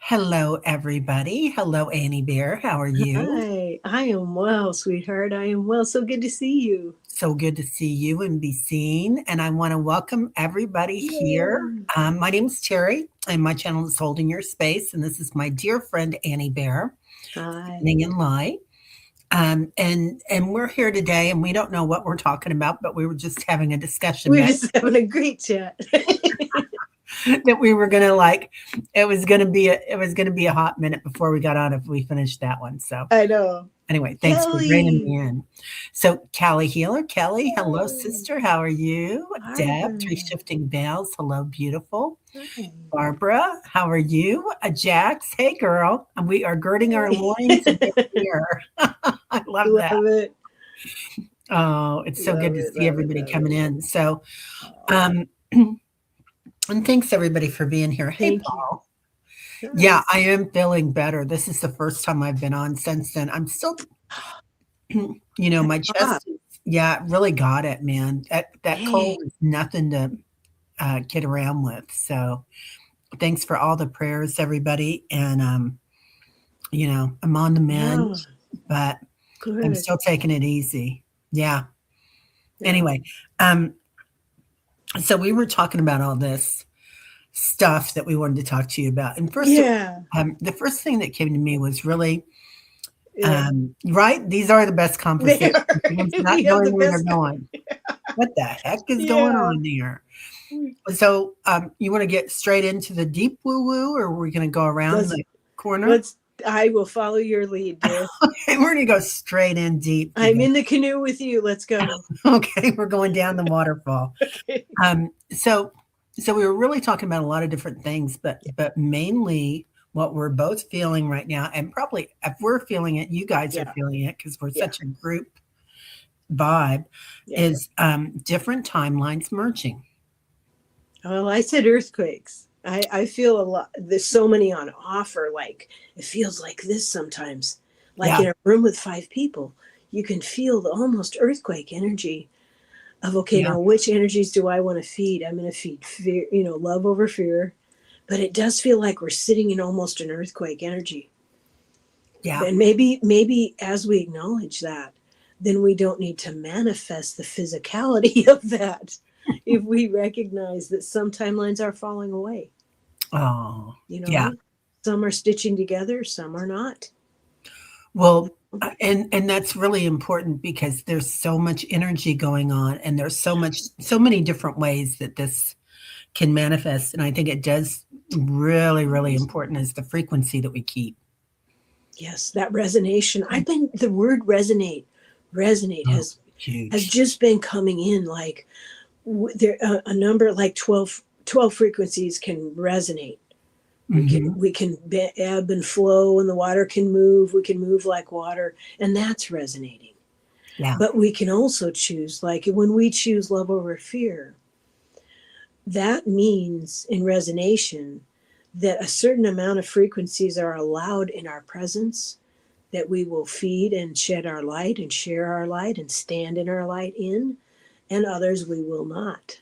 Hello, everybody. Hello, Annie Bear. How are you? Hi, I am well, sweetheart. I am well. So good to see you. So good to see you and be seen. And I want to welcome everybody here. Yay. My name is Terry, and my channel is Holding Your Space. And this is my dear friend Annie Bear, Hi. standing in light. And we're here today, and we don't know what we're talking about, but we were just having a discussion We're that just having a great chat. that we were gonna like. It was gonna be a hot minute before we got on if we finished that one. So I know. anyway, thanks for bringing Kelly. me in. So, Callie Healer, Kelly, hello, Yay. sister. How are you? Deb, Tree Barbara. Shifting Bells, hello, beautiful. Hi. Barbara, how are you? Jax, hey, girl. And we are girding our Hey. loins and we're here. I love Love that. it. Oh, it's so Love good to it. see Love it. everybody Love coming it. in. So, Oh, um, and thanks everybody for being here. Hey, thank you. Paul. Hi. Yeah, I am feeling better. This is the first time I've been on since then. I'm still my Ah, chest is yeah, it really got it, man. That dang. cold is nothing to, kid around with, so thanks for all the prayers, everybody, and, I'm on the mend, Yeah. but I'm Good. still taking it easy. Yeah. Yeah. Anyway, um, so we were talking about all this stuff that we wanted to talk to you about, and Yeah. the first thing that came to me was really, Yeah. right? These are the best They conversations, are. the ones not We have the knowing where they're best. going. What the heck is going Yeah. on there? So, you want to get straight into the deep woo woo, or we're going to go around Let's the corner? let's I will follow your lead, dear. Okay, we're going to go straight in deep I'm today. in the canoe with you. Let's go. Okay, we're going down the waterfall. Okay. Um, so, so we were really talking about a lot of different things, but mainly what we're both feeling right now, and probably if we're feeling it, you guys are Yeah. feeling it because we're Yeah. such a group vibe, Yeah. is different timelines merging. Well, I said earthquakes. I feel a lot. There's so many on offer. Like it feels like this sometimes. Like Yeah, in a room with five people, you can feel the almost earthquake energy of okay, yeah, now which energies do I want to feed? I'm going to feed fear, love over fear. But it does feel like we're sitting in almost an earthquake energy. yeah. And maybe as we acknowledge that, then we don't need to manifest the physicality of that if we recognize that some timelines are falling away. Oh, you yeah. know some are stitching together, some are not. Well, and that's really important because there's so much energy going on, and there's so many different ways that this can manifest, and I think it does really, really important is the frequency that we keep. Yes, that resonation. I've been the word resonate Oh, has huge. just been coming in like there a number like 12 frequencies can resonate. we can Mhm. we can ebb and flow, and the water can move. We can move like water, and that's resonating. Yeah, But we can also choose, like when we choose love over fear, that means in resonation that a certain amount of frequencies are allowed in our presence, that we will feed and shed our light and share our light and stand in our light in, and others we will not.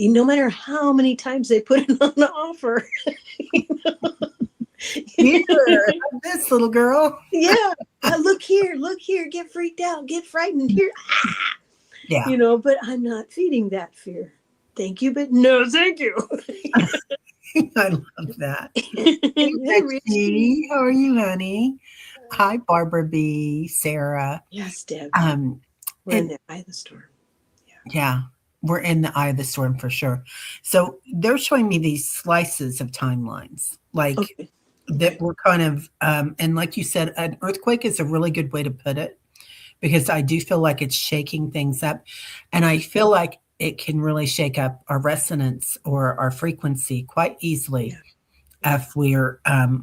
No matter how many times they put it on offer. here, have this little girl. Yeah, look here, get freaked out, get frightened here. Yeah, But I'm not feeding that fear. Thank you, but no, thank you. I love that. Hey, Hey, Richie. Richie, how are you, honey? Hi, Barbara B, Sarah. Yes, Deb. Um, We're in and the eye of the storm. yeah, we're in the eye of the storm for sure. So they're showing me these slices of timelines, Yeah. like Okay. that Okay. were kind of, and like you said, an earthquake is a really good way to put it because I do feel like it's shaking things up. And I feel like it can really shake up our resonance or our frequency quite easily Yeah. Yeah.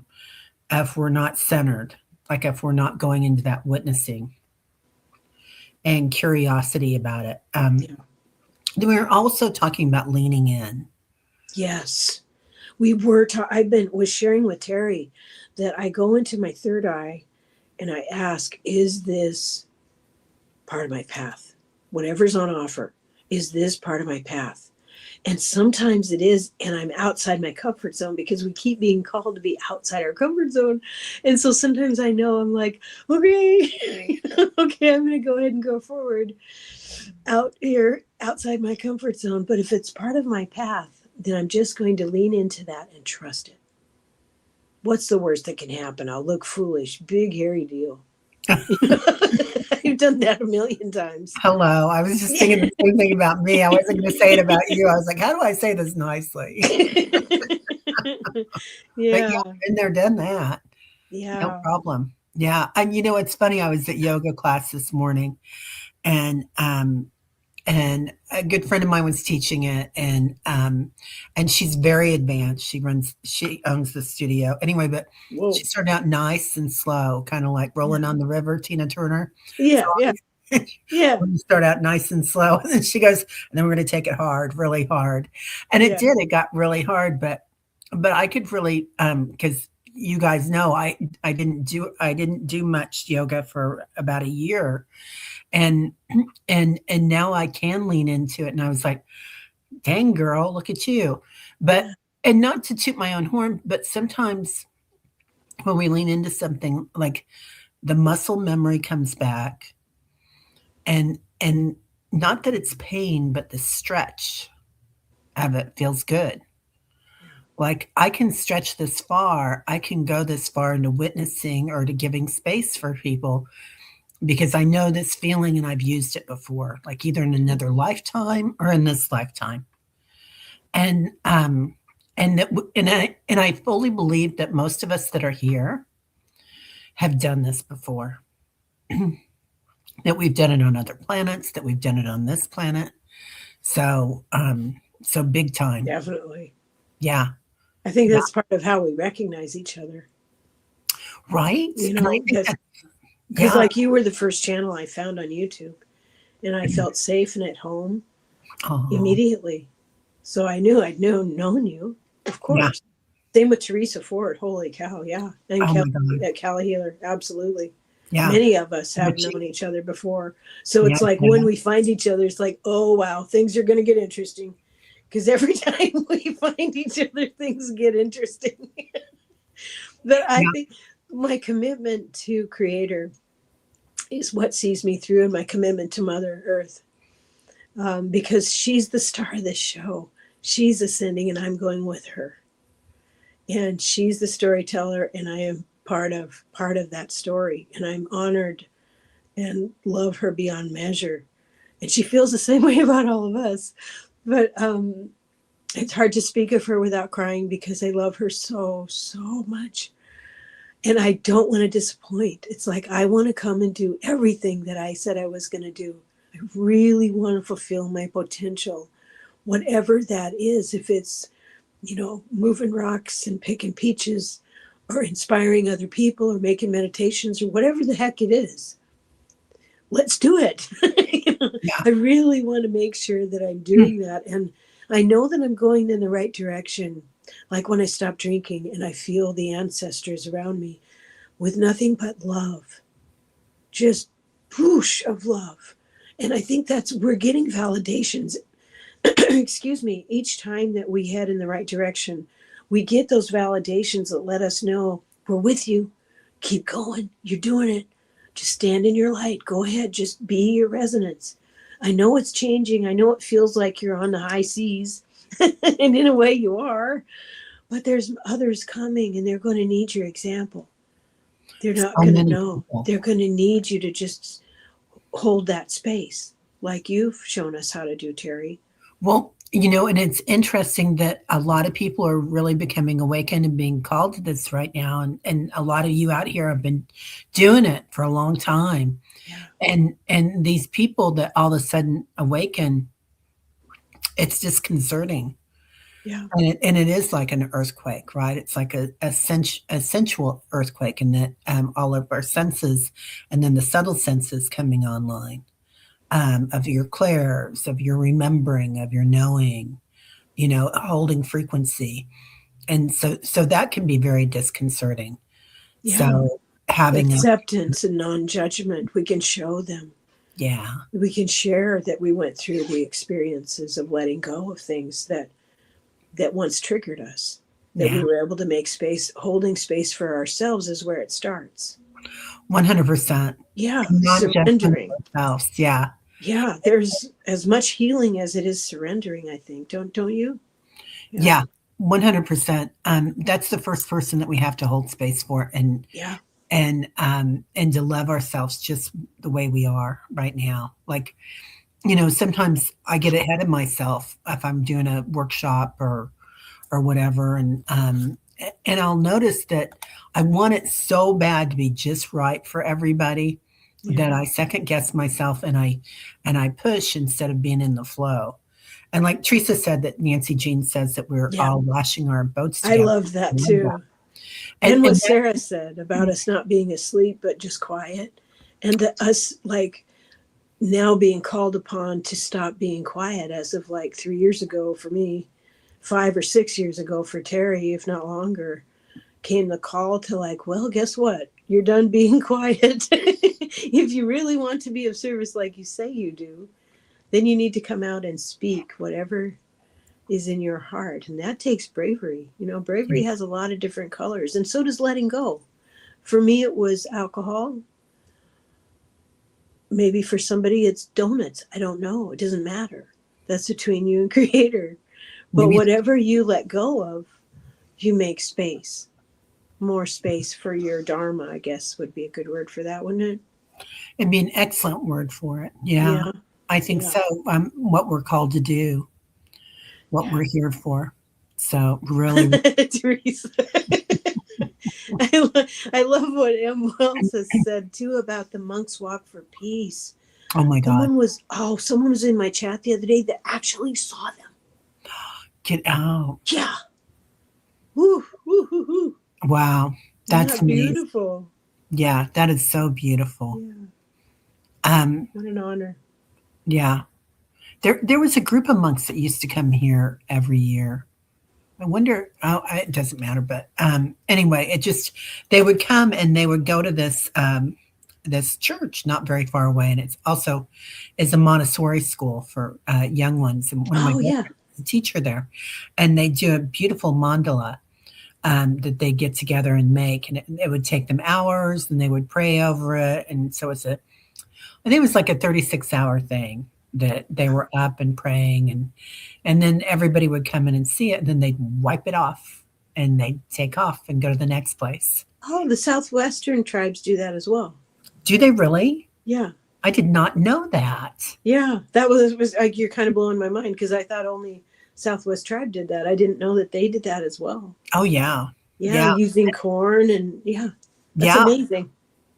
if we're not centered, like if we're not going into that witnessing and curiosity about it. Yeah. Then we were also talking about leaning in. Yes. We were. I've been was sharing with Terry that I go into my third eye and I ask, "Is this part of my path? Whatever's on offer, is this part of my path?" And sometimes it is, and I'm outside my comfort zone because we keep being called to be outside our comfort zone. And so sometimes I know I'm like, okay, okay, I'm going to go ahead and go forward out here outside my comfort zone. But if it's part of my path, then I'm just going to lean into that and trust it. What's the worst that can happen? I'll look foolish. Big, hairy deal. I've done that a million times. Hello. I was just thinking the same thing about me. I wasn't going to say it about you. I was like, how do I say this nicely? But Yeah. yeah, been there, done that. No Yeah. problem. Yeah. And you know, it's funny. I was at yoga class this morning and, and a good friend of mine was teaching it and she's very advanced. She owns the studio anyway, but Whoa. she started out nice and slow, kind of like rolling on the river, Tina Turner. Yeah. So Yeah. Yeah. when you start out nice and slow, and then she goes, and then we're going to take it hard, really hard, and it Yeah. did. It got really hard, but I could really because you guys know I didn't do much yoga for about a year, and and now I can lean into it, and I was like, dang girl, look at you, but Yeah. and not to toot my own horn, but sometimes when we lean into something like the muscle memory comes back and not that it's pain, but the stretch of it feels good. Like I can stretch this far, I can go this far into witnessing or to giving space for people because I know this feeling and I've used it before, like either in another lifetime or in this lifetime. And and I fully believe that most of us that are here have done this before. That we've done it on other planets, that we've done it on this planet. So, so big time. Definitely. Yeah. I think Yeah. that's part of how we recognize each other. Right? You And I know, think that because yeah. like you were the first channel I found on YouTube, and I felt safe and at home Oh, immediately. So I knew I'd known you, of yeah. course. Same with Teresa Ford. Holy cow, yeah. And Oh Kelly my God. at Kelly Healer, absolutely. Yeah. Many of us have But she known each other before. So yeah, it's like yeah. when we find each other, it's like, oh wow, things are gonna get interesting. Because every time we find each other, things get interesting. But I Yeah. think my commitment to Creator is what sees me through, and my commitment to Mother Earth, because she's the star of this show. She's ascending, and I'm going with her. And she's the storyteller, and I am part of that story. And I'm honored and love her beyond measure. And she feels the same way about all of us. But it's hard to speak of her without crying because I love her so much. And I don't want to disappoint. It's like I want to come and do everything that I said I was going to do. I really want to fulfill my potential, whatever that is. If it's, moving rocks and picking peaches, or inspiring other people, or making meditations, or whatever the heck it is, let's do it. Yeah. I really want to make sure that I'm Mm. doing that. And I know that I'm going in the right direction. Like when I stop drinking and I feel the ancestors around me with nothing but love, just whoosh of love. And I think we're getting validations, excuse me, each time that we head in the right direction. We get those validations that let us know we're with you. Keep going. You're doing it. Just stand in your light. Go ahead. Just be your resonance. I know it's changing. I know it feels like you're on the high seas. And in a way you are, but there's others coming and they're going to need your example. They're not So going to many know. people. They're going to need you to just hold that space like you've shown us how to do, Teri. Well, you know, and it's interesting that a lot of people are really becoming awakened and being called to this right now. And a lot of you out here have been doing it for a long time. Yeah. And these people that all of a sudden awaken, it's disconcerting. Yeah. And it is like an earthquake, right? It's like a sensual earthquake, and that all of our senses, and then the subtle senses coming online, of your clairs, of your remembering, of your knowing, you know, holding frequency, and so that can be very disconcerting. Yeah. So having a Acceptance and non-judgment, we can show them. Yeah. We can share that we went through the experiences of letting go of things that once triggered us, that Yeah. we were able to make space. Holding space for ourselves is where it starts. 100%. Yeah, Not just surrendering. ourselves. Yeah. Yeah, there's as much healing as it is surrendering, I think. Don't you? Yeah. Yeah. 100%. That's the first person that we have to hold space for, Yeah. and to love ourselves just the way we are right now. Like, sometimes I get ahead of myself if I'm doing a workshop or whatever, and I'll notice that I want it so bad to be just right for everybody Yeah. that I second guess myself, and I push instead of being in the flow. And like Teresa said, that Nancy Jean says that we're Yeah. all lashing our boats I together. love that too. And, And what and Sarah said about us not being asleep but just quiet, and that us like now being called upon to stop being quiet as of like 3 years ago for me, 5 or 6 years ago for Teri, if not longer, came the call to like, well, guess what? You're done being quiet. If you really want to be of service like you say you do, then you need to come out and speak whatever is in your heart. And that takes bravery. Bravery has a lot of different colors, and so does letting go. For me, it was alcohol. Maybe for somebody, it's donuts. I don't know. It doesn't matter. That's between you and Creator. But maybe whatever you let go of, you make space. More space for your Dharma, I guess would be a good word for that, wouldn't it? it'd be an excellent word for it. Yeah, Yeah. I think Yeah. so. What we're called to do, what Yeah. we're here for. So really, Teresa. I love what M. Wells has said too about the monks walk for peace. oh my God, Someone was in my chat the other day that actually saw them. get out. Yeah. Woo, woo, woo, woo. Wow, Isn't that's that amazing. beautiful? Yeah, that is so beautiful. Yeah. Um, What an honor. yeah, there was a group of monks that used to come here every year. I wonder. Oh, it doesn't matter. But anyway, it just they would come and they would go to this church not very far away, and it's also is a Montessori school for young ones. And one of my Oh, yeah. brothers is a teacher there, and they do a beautiful mandala that they get together and make, and it would take them hours, and they would pray over it, and so I think it was like a 36-hour thing that they were up and praying, and then everybody would come in and see it, and then they'd wipe it off and they'd take off and go to the next place. Oh, the Southwestern tribes do that as well. Do they really? Yeah. I did not know that. Yeah. That was like, you're kind of blowing my mind because I thought only Southwest tribe did that. I didn't know that they did that as well. Oh yeah. Yeah. Yeah. Using corn and yeah. That's Yeah. amazing.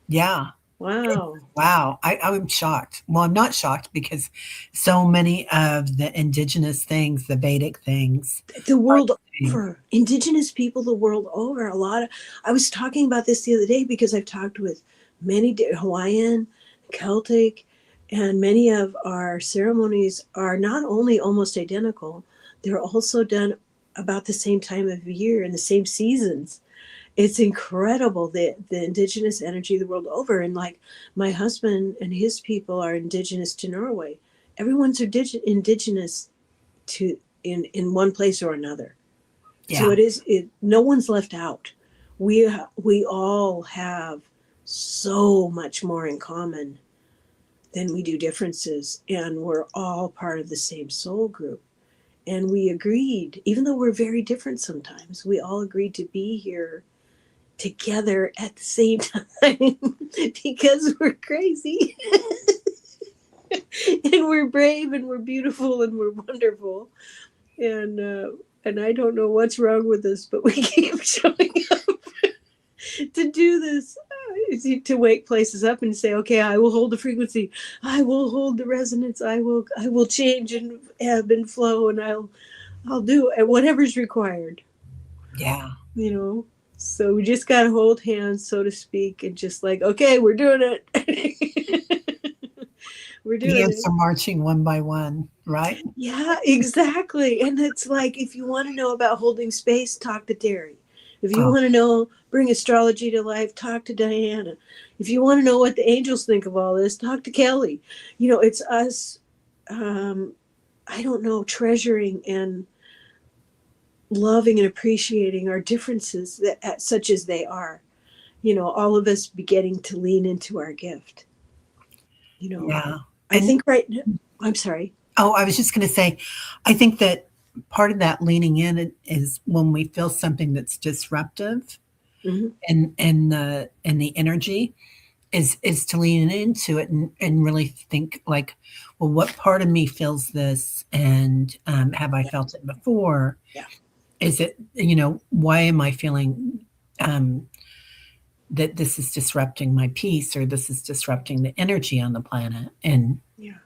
Yeah. Wow. Wow. I'm shocked. Well, I'm not shocked because so many of the indigenous things, the Vedic things, The world over, indigenous people the world over, I was talking about this the other day because I've talked with many Hawaiian, Celtic, and many of our ceremonies are not only almost identical, they're also done about the same time of year in the same seasons. It's incredible, the indigenous energy the world over. And like my husband and his people are indigenous to Norway. Everyone's indigenous to in one place or another. So yeah. no one's left out. We all have so much more in common than we do differences, and we're all part of the same soul group. And we agreed, even though we're very different sometimes, we all agreed to be here together at the same time because we're crazy and we're brave and we're beautiful and we're wonderful, and I don't know what's wrong with us, but we keep showing up to do this, to wake places up and say, okay, I will hold the frequency, I will hold the resonance, I will change and ebb and flow, and I'll do whatever's required. Yeah. So we just got to hold hands, so to speak, and just like, okay, we're doing it. We're doing The it. ants are marching one by one, right? Yeah, exactly. And it's like, if you want to know about holding space, talk to Teri, If you Oh, want to know, bring astrology to life, talk to Diana. If you want to know what the angels think of all this, talk to Kelly. It's us, I don't know, treasuring and loving and appreciating our differences, such as they are. All of us beginning to lean into our gift. You know, yeah. I And think right now, I'm sorry. oh, I was just going to say, I think that part of that leaning in is when we feel something that's disruptive Hmm. and the energy is to lean into it and really think like, well, what part of me feels this, and have I Yeah, felt it before? yeah, Is it, why am I feeling um, that this is disrupting my peace, or this is disrupting the energy on the planet? yeah,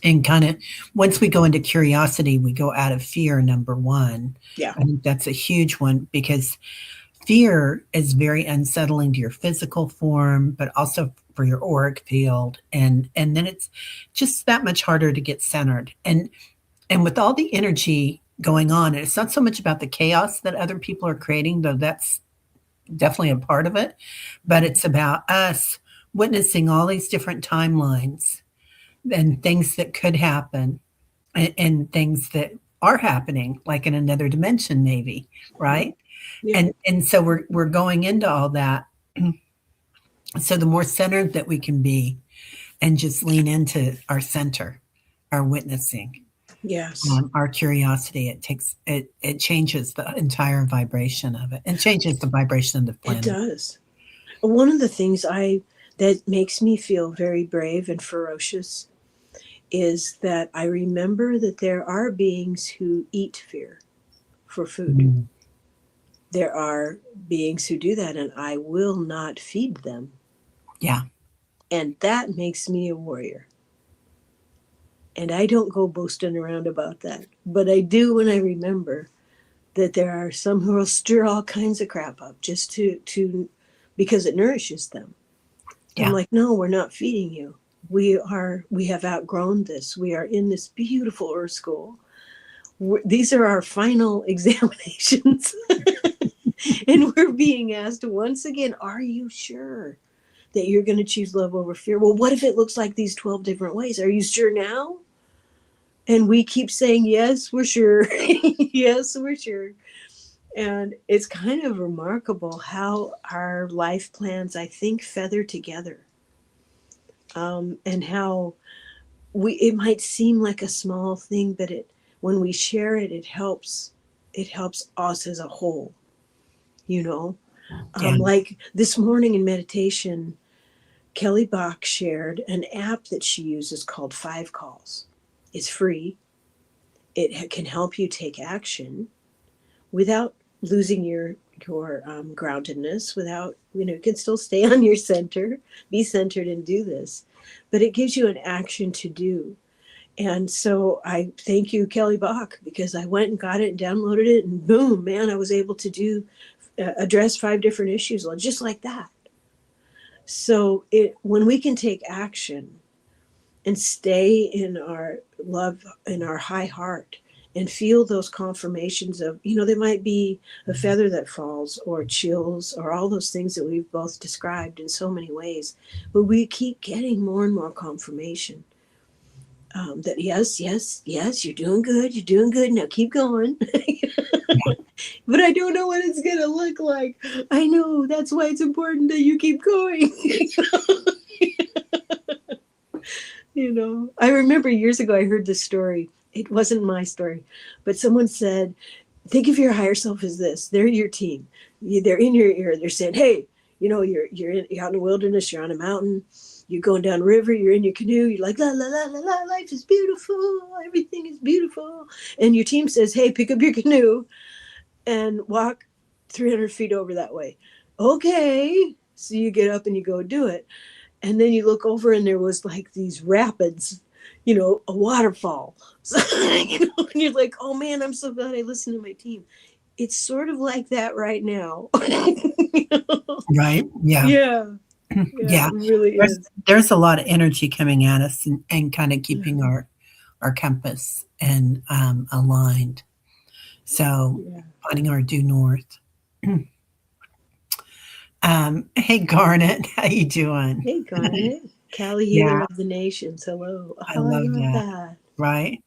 And kind of, once we go into curiosity, we go out of fear, number one. yeah, I think that's a huge one, because fear is very unsettling to your physical form, but also for your auric field, and then it's just that much harder to get centered. And with all the energy going on, and it's not so much about the chaos that other people are creating, though that's definitely a part of it, but it's about us witnessing all these different timelines and things that could happen, and things that are happening, like in another dimension, maybe, yeah, right? yeah, And so we're going into all that. So the more centered that we can be, and just lean into our center, our witnessing, yes, our curiosity, it changes the entire vibration of it, and changes the vibration of the it planet. does. One of the things that makes me feel very brave and ferocious is that I remember that there are beings who eat fear for food. Mm, There are beings who do that, and I will not feed them. yeah, And that makes me a warrior. And I don't go boasting around about that, but I do when I remember that there are some who will stir all kinds of crap up just to because it nourishes them. I'm yeah, like, no, we're not feeding you. We have outgrown this. We are in this beautiful earth school. These are our final examinations. And we're being asked once again, are you sure that you're going to choose love over fear? Well, what if it looks like these 12 different ways? Are you sure now? And we keep saying, yes, we're sure. Yes, we're sure. And it's kind of remarkable how our life plans, I think, feather together. And how it might seem like a small thing, but when we share it, it helps us as a whole, you know. yeah, Like this morning in meditation, Kelly Bach shared an app that she uses called Five Calls. It's free. It can help you take action without losing your groundedness. Without, you can still stay on your center, be centered, and do this. But it gives you an action to do. And so I thank you, Kelly Bach, because I went and got it and downloaded it, and boom, man, I was able to address 5 different issues just like that. So when we can take action and stay in our love, in our high heart, and feel those confirmations of, there might be a feather that falls or chills or all those things that we've both described in so many ways, but we keep getting more and more confirmation, that yes, yes, yes, you're doing good, now keep going. But I don't know what it's going to look like. I know, that's why it's important that you keep going. I remember years ago I heard this story. It wasn't my story, but someone said, think of your higher self as this. They're your team. They're in your ear. They're saying, hey, you're out in the wilderness, you're on a mountain, you're going down a river, you're in your canoe, you're like, la, la, la, la, la, life is beautiful, everything is beautiful. And your team says, hey, pick up your canoe and walk 300 feet over that way. Okay. So you get up and you go do it. And then you look over and there was like these rapids, a waterfall. So, and you're like, oh man, I'm so glad I listened to my team. It's sort of like that right now. right, yeah, Yeah, yeah, yeah. it really There's is. there's a lot of energy coming at us, and kind of Yeah, keeping our compass and aligned. So yeah, finding our due north. Hey Garnet, how you doing? Hey, Garnet, Cali Healer Yeah, of the Nations. Hello. I Oh, I love love that. that. Right?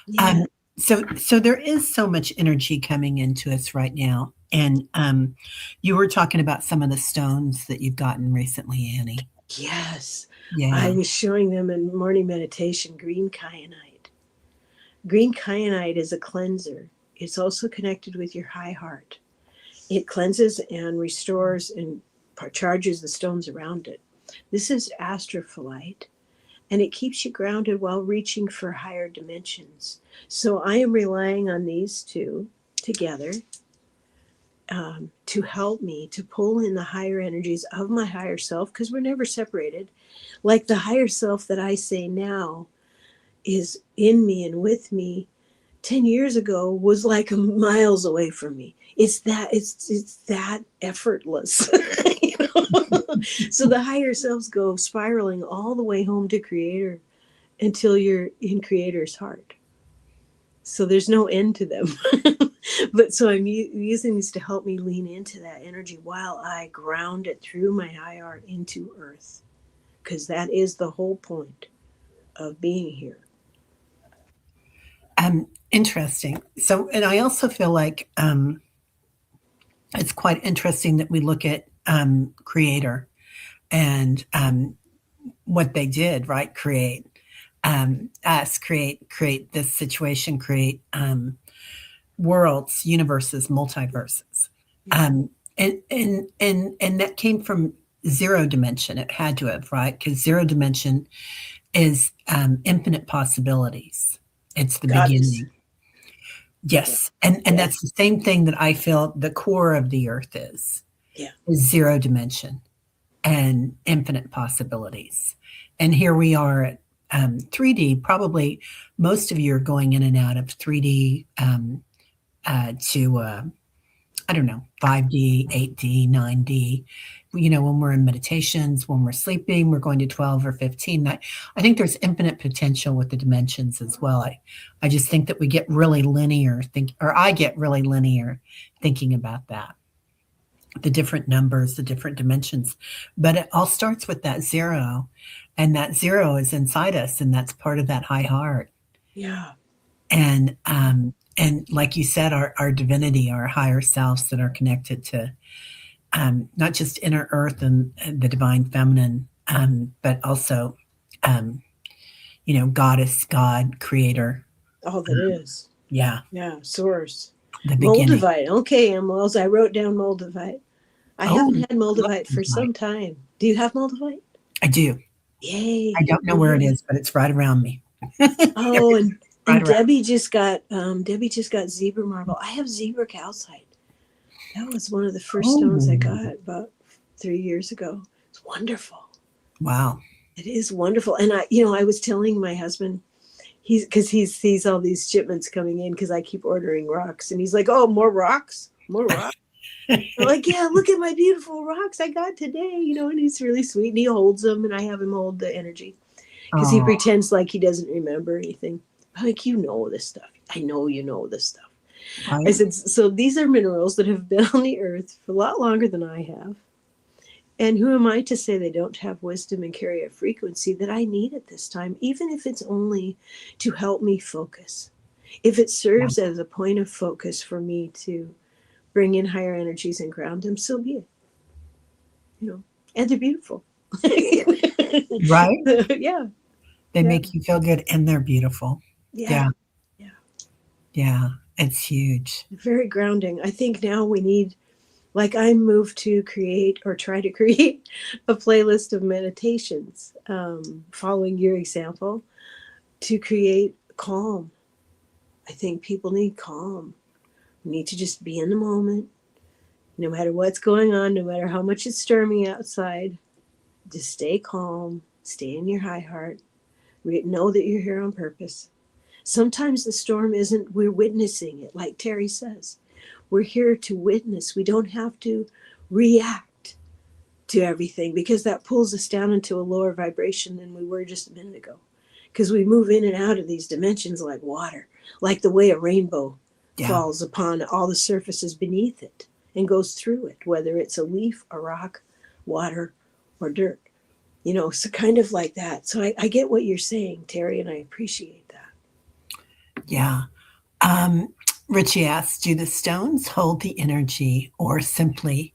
Yeah. So there is so much energy coming into us right now, and you were talking about some of the stones that you've gotten recently, Annie. Yes. I Yeah. was showing them in morning meditation green kyanite. Green kyanite is a cleanser. It's also connected with your high heart. It cleanses and restores and charges the stones around it. This is astrophyllite, and it keeps you grounded while reaching for higher dimensions. So I am relying on these two together to help me to pull in the higher energies of my higher self, because we're never separated. Like the higher self that I say now is in me and with me 10 years ago was like miles away from me. It's that effortless. You know? So the higher selves go spiraling all the way home to creator until you're in creator's heart. So there's no end to them. But so I'm using these to help me lean into that energy while I ground it through my high art into earth, because that is the whole point of being here. Interesting. So, and I also feel like it's quite interesting that we look at Creator and what they did, right? Create us, create this situation, create worlds, universes, multiverses. Yeah. And that came from zero dimension. It had to have, right? Because zero dimension is infinite possibilities. It's the Goddess. beginning. Yeah. Yes, and Yeah. that's the same thing that I feel the core of the earth Yeah. is zero dimension and infinite possibilities. And here we are at 3D. Probably most of you are going in and out of 3D to I don't know, 5D, 8D, 9D. You know, when we're in meditations, when we're sleeping, we're going to 12 or 15. I think there's infinite potential with the dimensions as well. I just think that we get really linear, or I get really linear thinking about that, the different numbers, the different dimensions. But it all starts with that zero, and that zero is inside us, and that's part of that high heart. Yeah. And like you said, our divinity, our higher selves that are connected to not just inner earth and the divine feminine, but also, um, goddess, God, creator. All that is. Yeah, Yeah. Source. the beginning. Moldavite. Okay, Wells. I wrote down Moldavite. I Oh, haven't had love Moldavite for light. some time. Do you have Moldavite? I do. I Yay. don't know where it is, but it's right around me. Oh, Right and around. Debbie just got zebra marble. I have zebra calcite. That was one of the first stones I Oh, got about 3 years ago. It's wonderful. wow. It is wonderful. And I was telling my husband, he sees all these shipments coming in because I keep ordering rocks, and he's like, "Oh, more rocks, more rocks." I'm like, "Yeah, look at my beautiful rocks I got today," and he's really sweet, and he holds them, and I have him hold the energy because he Oh, pretends like he doesn't remember anything. I'm like, "You know this stuff. I know you know this stuff." I right. said, "So these are minerals that have been on the earth for a lot longer than I have. And who am I to say they don't have wisdom and carry a frequency that I need at this time, even if it's only to help me focus? If it Yeah. serves as a point of focus for me to bring in higher energies and ground them, so be it. And they're beautiful." Right? Yeah, They yeah, make you feel good and they're beautiful. yeah, Yeah, yeah. yeah. It's huge. Very grounding. I think now we need, like, I moved to create or try to create a playlist of meditations, following your example, to create calm. I think people need calm. We need to just be in the moment, no matter what's going on, no matter how much it's storming outside. Just stay calm, stay in your high heart, know that you're here on purpose. Sometimes the storm isn't, we're witnessing it, like Teri says. We're here to witness. We don't have to react to everything, because that pulls us down into a lower vibration than we were just a minute ago. Because we move in and out of these dimensions like water, like the way a rainbow Yeah. falls upon all the surfaces beneath it and goes through it, whether it's a leaf, a rock, water, or dirt. So kind of like that. So I get what you're saying, Teri, and I appreciate that. Yeah. Richie asks, do the stones hold the energy or simplify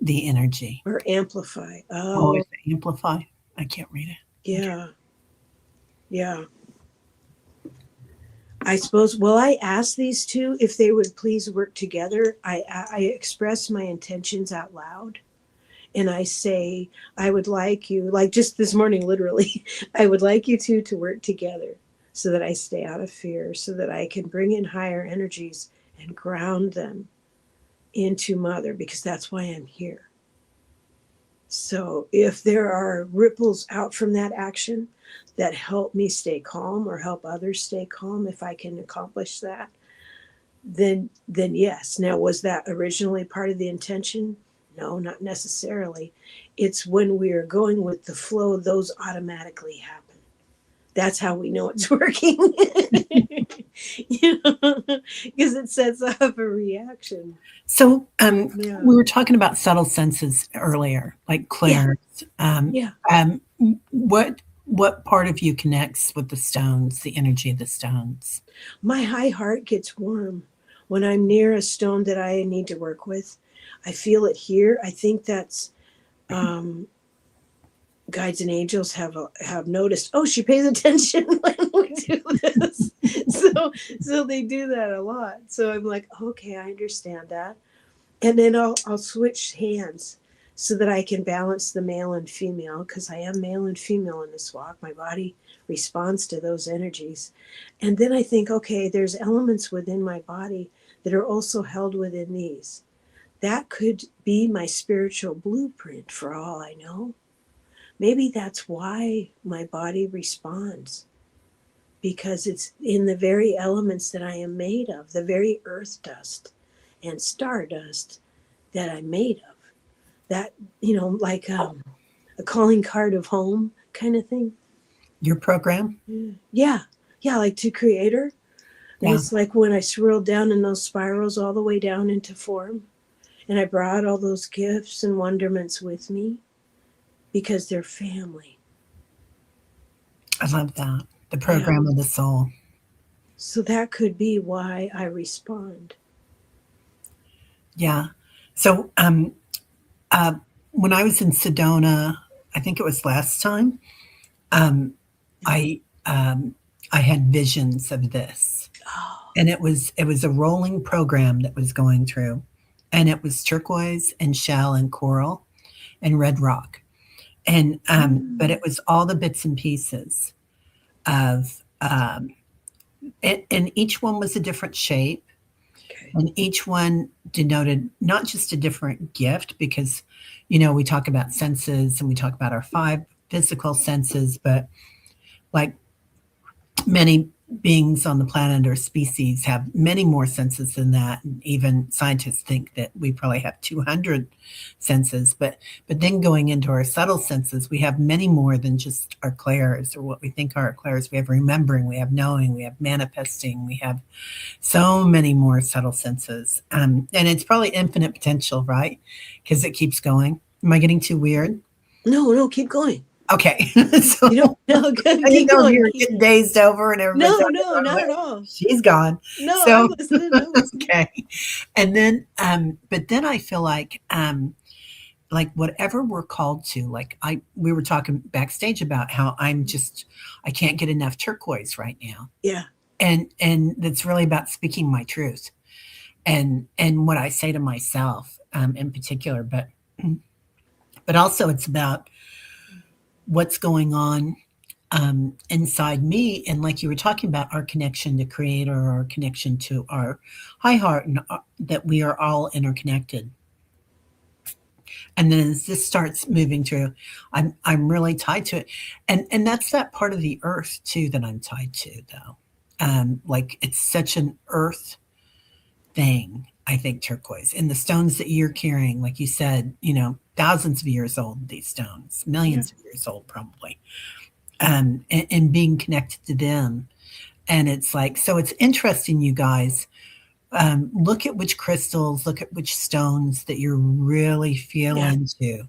the energy? Or amplify. Oh, Oh, is it amplify? I can't read it. yeah. Yeah. I suppose, well, I asked these two if they would please work together. I express my intentions out loud. And I say, I would like you, like just this morning, literally, I would like you two to work together so that I stay out of fear, so that I can bring in higher energies and ground them into Mother, because that's why I'm here. So if there are ripples out from that action that help me stay calm or help others stay calm, if I can accomplish that, then yes. Now, was that originally part of the intention? No, not necessarily. It's when we are going with the flow, those automatically happen. That's how we know it's working. Because it sets off a reaction. So Yeah. we were talking about subtle senses earlier, like Yeah. clairs. Yeah. What part of you connects with the stones, the energy of the stones? My high heart gets warm when I'm near a stone that I need to work with. I feel it here. I think that's guides and angels have noticed. Oh, she pays attention when we do this. So they do that a lot. So I'm like, okay, I understand that. And then I'll switch hands so that I can balance the male and female, because I am male and female in this walk. My body responds to those energies. And then I think, okay, there's elements within my body that are also held within these. That could be my spiritual blueprint for all I know. Maybe that's why my body responds, because it's in the very elements that I am made of, the very earth dust and stardust that I'm made of. That, like a calling card of home kind of thing. Your program? Yeah. Yeah, like to Creator. And Yeah. it's like when I swirled down in those spirals all the way down into form, and I brought all those gifts and wonderments with me because they're family. I love that. The program of the soul. So that could be why I respond. Yeah. So when I was in Sedona, I think it was last time, I had visions of this. Oh. And it was a rolling program that was going through. And it was turquoise and shell and coral and red rock. And but it was all the bits and pieces of and each one was a different shape. Okay. And each one denoted not just a different gift, because we talk about senses and we talk about our 5 physical senses, but like many beings on the planet or species have many more senses than that. And even scientists think that we probably have 200 senses, but then going into our subtle senses, we have many more than just our clairs or what we think are our clairs. We have remembering, we have knowing, we have manifesting, we have so many more subtle senses. And it's probably infinite potential, right? Because it keeps going. Am I getting too weird? No, keep going. Okay. So, you don't keep going. You're getting dazed over and everybody's no, not at all. She's gone. No, so, I'm listening. Okay. And then, but then I feel like whatever we're called to, we were talking backstage about how I can't get enough turquoise right now. Yeah. And it's really about speaking my truth and what I say to myself in particular, but also it's about what's going on inside me. And like you were talking about, our connection to Creator, our connection to our high heart, and that we are all interconnected. And then as this starts moving through, I'm really tied to it. And that's that part of the earth too that I'm tied to, though. Like it's such an earth thing, I think, turquoise. And the stones that you're carrying, like you said, thousands of years old, these stones, millions of years old probably. And being connected to them. And it's like, so it's interesting, you guys, Look at which crystals, look at which stones that you're really feel Yeah. into,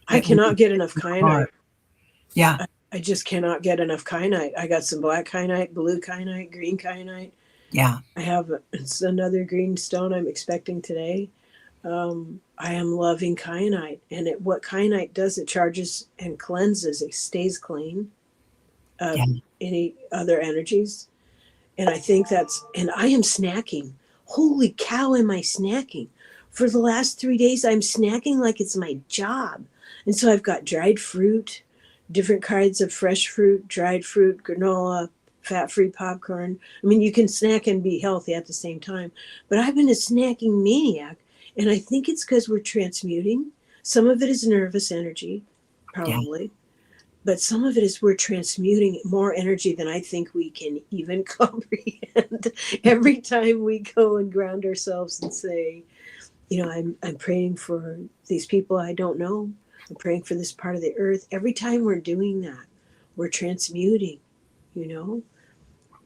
I that really cannot get hit enough your heart. kyanite. Yeah, I just cannot get enough kyanite. I got some black kyanite, blue kyanite, green kyanite. yeah, I have it's another green stone I'm expecting today. I am loving kyanite, and what kyanite does, it charges and cleanses. It stays clean of yeah, any other energies, and I think that's. And I am snacking. Holy cow, am I snacking? For the last 3 days, I'm snacking like it's my job, and so I've got dried fruit, different kinds of fresh fruit, dried fruit, granola, fat-free popcorn. I mean, you can snack and be healthy at the same time. But I've been a snacking maniac, and I think it's because we're transmuting. Some of it is nervous energy, yeah, probably, but some of it is we're transmuting more energy than I think we can even comprehend. Every time we go and ground ourselves and say, I'm praying for these people I don't know. I'm praying for this part of the earth. Every time we're doing that, we're transmuting, you know?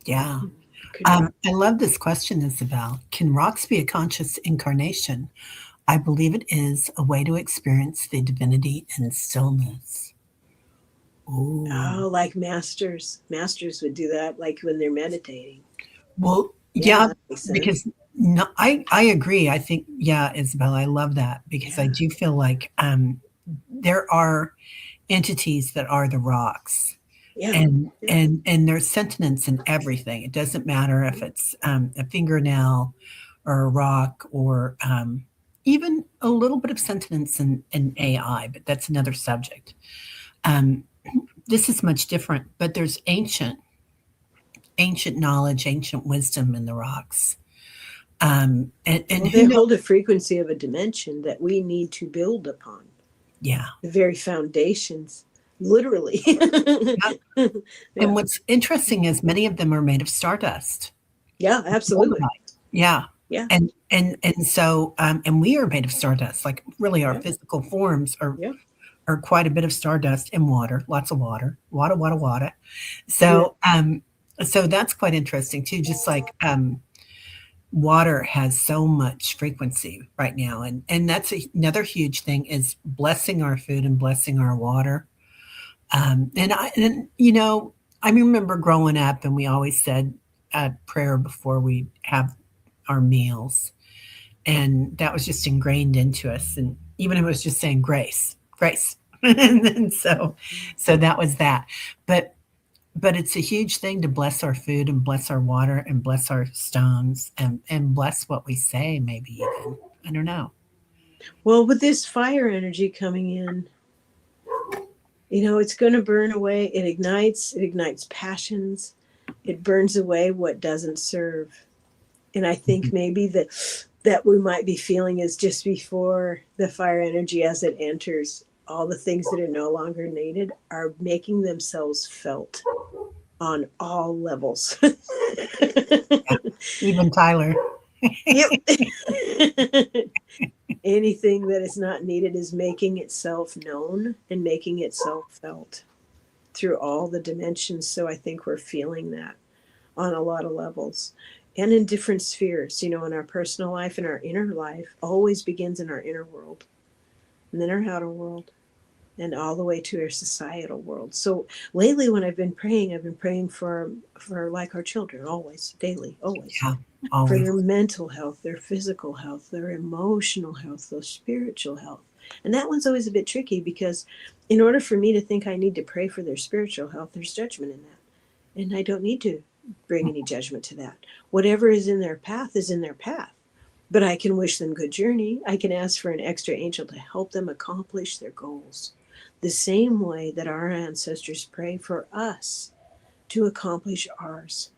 yeah. Could rock. I love this question, Isabel. Can rocks be a conscious incarnation? I believe it is a way to experience the divinity in stillness. Ooh. Oh, like masters. Masters would do that, like when they're meditating. Well, Yeah, yeah, that makes sense. because no, I agree. I think, yeah, Isabel, I love that because I Yeah, do feel like there are entities that are the rocks, yeah, and yeah. and there's sentience in everything. It doesn't matter if it's a fingernail or a rock or even a little bit of sentience in AI, but that's another subject. Um, this is much different, but there's ancient knowledge, ancient wisdom in the rocks. And Well, who they knows? hold a frequency of a dimension that we need to build upon. Yeah. The very foundations, literally. Yeah. Yeah, And what's interesting is many of them are made of stardust. yeah, absolutely. Yeah. Yeah, And so and we are made of stardust. Like really our yeah, physical forms yeah, are quite a bit of stardust and water, lots of water, water, water, water. yeah. So that's quite interesting too. Just like water has so much frequency right now, and that's another huge thing is blessing our food and blessing our water. And I remember growing up, and we always said a prayer before we have our meals, and that was just ingrained into us. And even if it was just saying grace, grace, and then so that was that. But but it's a huge thing to bless our food and bless our water and bless our stones and bless what we say, maybe even. I don't know. Well, with this fire energy coming in, it's going to burn away. It ignites passions. It burns away what doesn't serve. And I think maybe that we might be feeling is just before the fire energy as it enters, all the things that are no longer needed are making themselves felt on all levels. Yeah. Even Tyler. Yep. Anything that is not needed is making itself known and making itself felt through all the dimensions. So I think we're feeling that on a lot of levels and in different spheres. In our personal life and our inner life always begins in our inner world and then our outer world and all the way to our societal world. So lately when I've been praying for like our children, always, daily, always, Yeah, for always. their mental health, their physical health, their emotional health, their spiritual health. And that one's always a bit tricky because in order for me to think I need to pray for their spiritual health, there's judgment in that. And I don't need to bring any judgment to that. Whatever is in their path is in their path. But I can wish them good journey. I can ask for an extra angel to help them accomplish their goals. The same way that our ancestors pray for us to accomplish ours.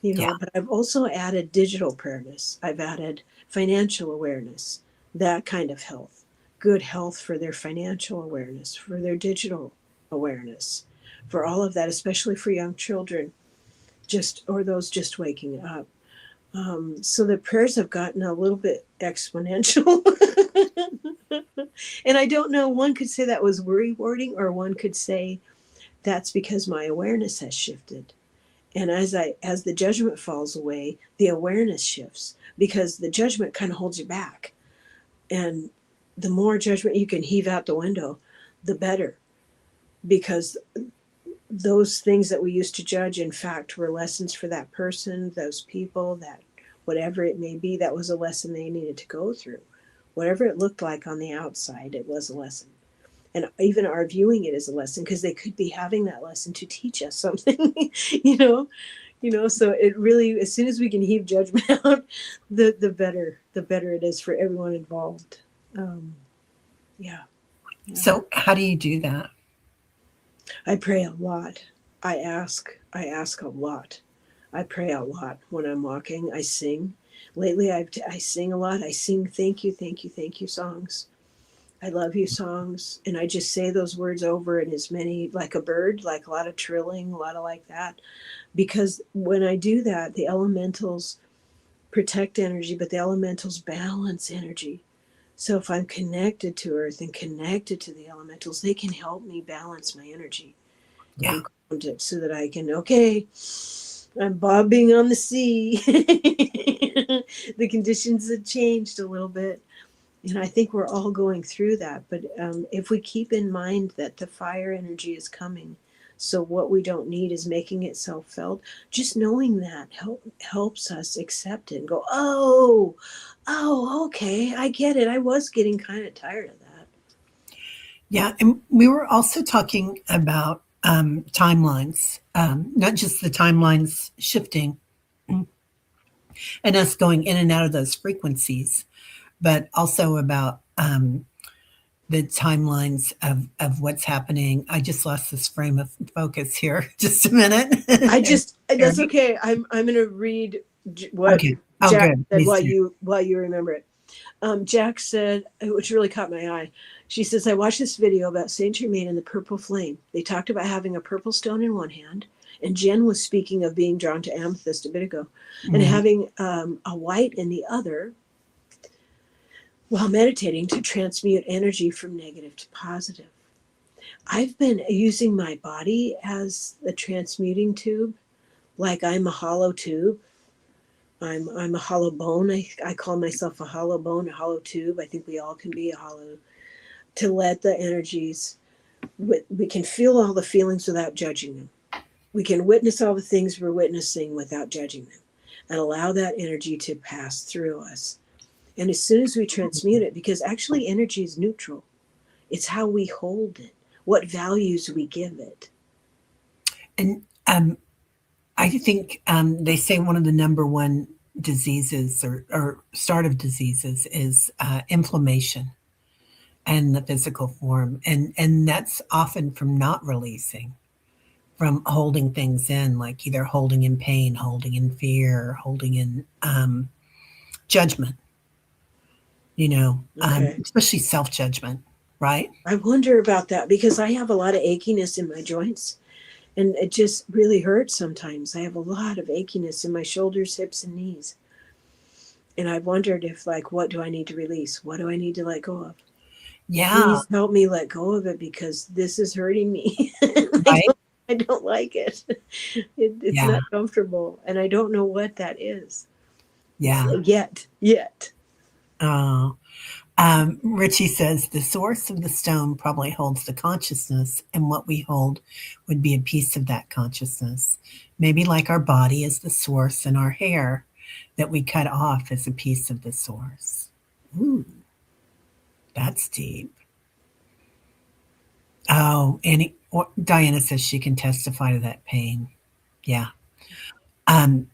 Yeah, But I've also added digital awareness. I've added financial awareness, that kind of health, good health for their financial awareness, for their digital awareness, for all of that, especially for young children, or those just waking up. So the prayers have gotten a little bit exponential. And I don't know, one could say that was worry warding, or one could say that's because my awareness has shifted. And as the judgment falls away, the awareness shifts, because the judgment kind of holds you back. And the more judgment you can heave out the window, the better, because those things that we used to judge, in fact, were lessons for that person, those people, that whatever it may be, that was a lesson they needed to go through. Whatever it looked like on the outside, it was a lesson. And even our viewing it as a lesson, because they could be having that lesson to teach us something, you know, so it really, as soon as we can heave judgment out, the better it is for everyone involved. Yeah. So how do you do that? I pray a lot. I ask a lot. I pray a lot when I'm walking. I sing. Lately, I sing a lot. I sing thank you songs. I love you songs. And I just say those words over in as many, like a bird, like a lot of trilling, a lot of like that. Because when I do that, the elementals protect energy, but the elementals balance energy. So if I'm connected to earth and connected to the elementals, they can help me balance my energy Yeah. and ground it, so that I can, okay, I'm bobbing on the sea. The conditions have changed a little bit. And I think we're all going through that. But if we keep in mind that the fire energy is coming, so what we don't need is making itself felt, just knowing that helps us accept it and go, oh, okay, I get it. I was getting kind of tired of that. Yeah. And we were also talking about timelines, not just the timelines shifting and us going in and out of those frequencies, but also about the timelines of what's happening. I just lost this frame of focus here. Just a minute. That's okay. I'm going to read what Okay. Oh, Jack good. said Please do. while you remember it. Jack said, which really caught my eye. She says, I watched this video about Saint Germain and the purple flame. They talked about having a purple stone in one hand, and Jen was speaking of being drawn to amethyst a bit ago, and Mhm. having a white in the other while meditating to transmute energy from negative to positive. I've been using my body as a transmuting tube, like I'm a hollow tube. I'm a hollow bone. I call myself a hollow bone, a hollow tube. I think we all can be a hollow, to let the energies, we can feel all the feelings without judging them. We can witness all the things we're witnessing without judging them, and allow that energy to pass through us. And as soon as we transmute it, because actually energy is neutral, it's how we hold it, what values we give it. And I think they say one of the number one diseases or start of diseases is inflammation and the physical form. And that's often from not releasing, from holding things in, like either holding in pain, holding in fear, holding in judgment, Okay. especially self judgment, right? I wonder about that, because I have a lot of achiness in my joints, and it just really hurts sometimes. I have a lot of achiness in my shoulders, hips, and knees. And I wondered if, like, what do I need to release? What do I need to let go of? Yeah, Please help me let go of it, because this is hurting me. right. I don't like it. It's Yeah, not comfortable. And I don't know what that is yeah. yet. Oh. Richie says the source of the stone probably holds the consciousness, and what we hold would be a piece of that consciousness. Maybe like our body is the source, and our hair that we cut off is a piece of the source. Ooh, that's deep. Oh, and Diana says she can testify to that pain. Yeah. Um,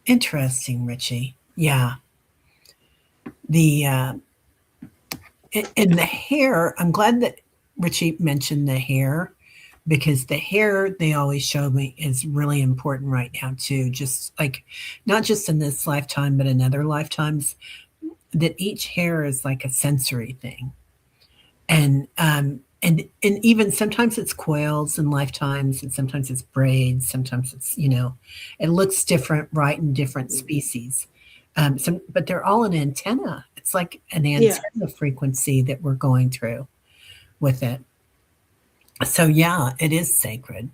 Interesting, Richie. Yeah. The and the hair. I'm glad that Richie mentioned the hair, because the hair they always show me is really important right now too. Just like not just in this lifetime, but in other lifetimes, that each hair is like a sensory thing. And even sometimes it's coils in lifetimes, and sometimes it's braids, sometimes it's it looks different, right, in different species. But they're all an antenna. It's like an Yeah. antenna frequency that we're going through with it. So yeah, it is sacred.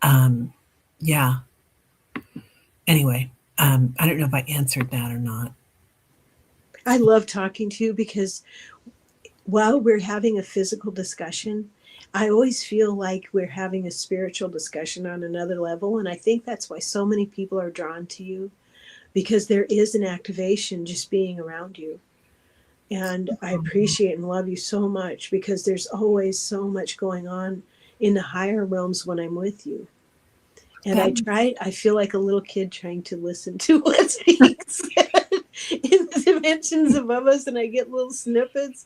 Um, Yeah. Anyway, I don't know if I answered that or not. I love talking to you because while we're having a physical discussion, I always feel like we're having a spiritual discussion on another level. And I think that's why so many people are drawn to you, because there is an activation just being around you. And I appreciate and love you so much because there's always so much going on in the higher realms when I'm with you. And I feel like a little kid trying to listen to what's being said in the dimensions above us, and I get little snippets.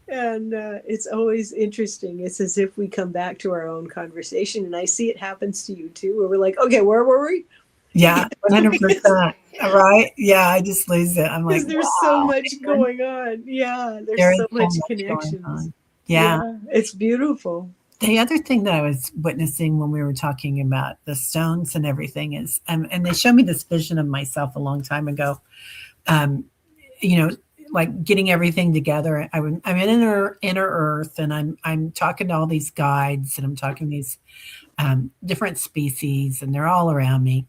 And it's always interesting. It's as if we come back to our own conversation, and I see it happens to you too, where we're like, okay, where were we? Yeah, 100%. Right? Yeah, I just lose it. I'm like, Because there's so wow, much man, going on. Yeah, there there's is so so much much going connections. on. Yeah. Yeah, it's beautiful. The other thing that I was witnessing when we were talking about the stones and everything is, and they showed me this vision of myself a long time ago. Um, you know, like getting everything together. I'm in inner Earth, and I'm talking to all these guides, and I'm talking to these different species, and they're all around me.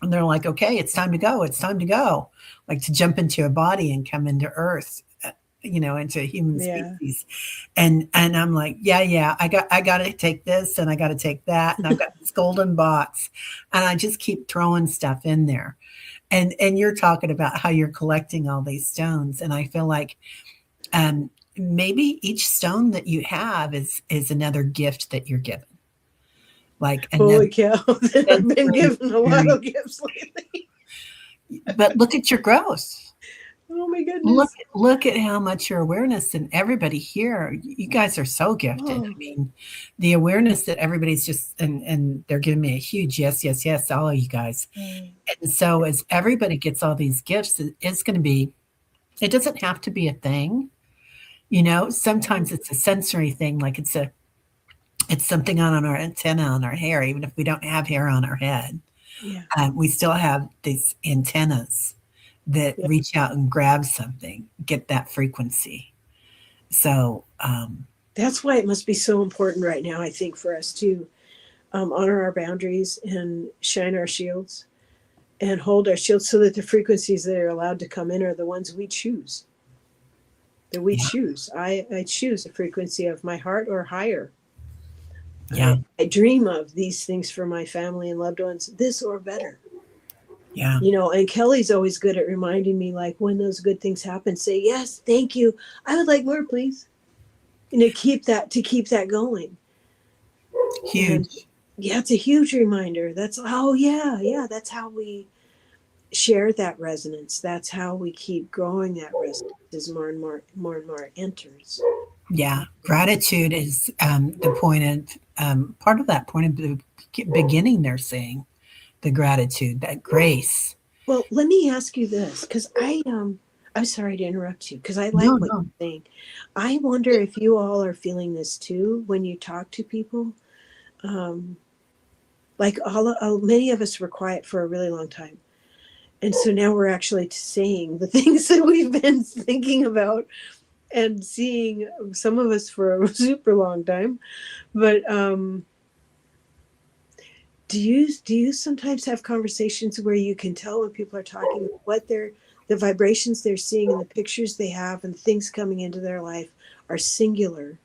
And they're like, okay, it's time to go. It's time to go. Like to jump into a body and come into Earth, into a human Yeah. species. And I'm like, yeah, I got to take this and I got to take that, and I've got this golden box, and I just keep throwing stuff in there. And you're talking about how you're collecting all these stones, and I feel like maybe each stone that you have is another gift that you're given, like another Holy cow. I've been sensory given a lot of experience. gifts lately. But look at your growth. Oh my Look goodness. look at how much your awareness, and everybody here, you guys are so gifted. I Oh, mean, the awareness that everybody's just, and they're giving me a huge yes, yes, yes, all of you guys. And so as everybody gets all these gifts, it's going to be, it doesn't have to be a thing. Sometimes it's a sensory thing, like it's something on our antenna on our hair, even if we don't have hair on our head. yeah. We still have these antennas that Yeah. reach out and grab something, get that frequency. So, That's why it must be so important right now, I think, for us to honor our boundaries and shine our shields and hold our shields so that the frequencies that are allowed to come in are the ones we choose. That we yeah, choose. I choose a frequency of my heart or higher. yeah, I dream of these things for my family and loved ones, this or better. yeah, And Kelly's always good at reminding me, like, when those good things happen, say, yes, thank you. I would like more, please. To keep that going. And huge. yeah, it's a huge reminder. Yeah, that's how we share that resonance. That's how we keep growing that resonance as more and more enters. Yeah, gratitude is the point of part of that point of the beginning. They're saying the gratitude, that grace. Well, let me ask you this, because I'm sorry to interrupt you, because I like No, what no, you're saying. I wonder if you all are feeling this too when you talk to people. Um, like many of us were quiet for a really long time, and so now we're actually saying the things that we've been thinking about and seeing. Some of us for a super long time, but do you sometimes have conversations where you can tell when people are talking what the vibrations they're seeing and the pictures they have and things coming into their life are singular?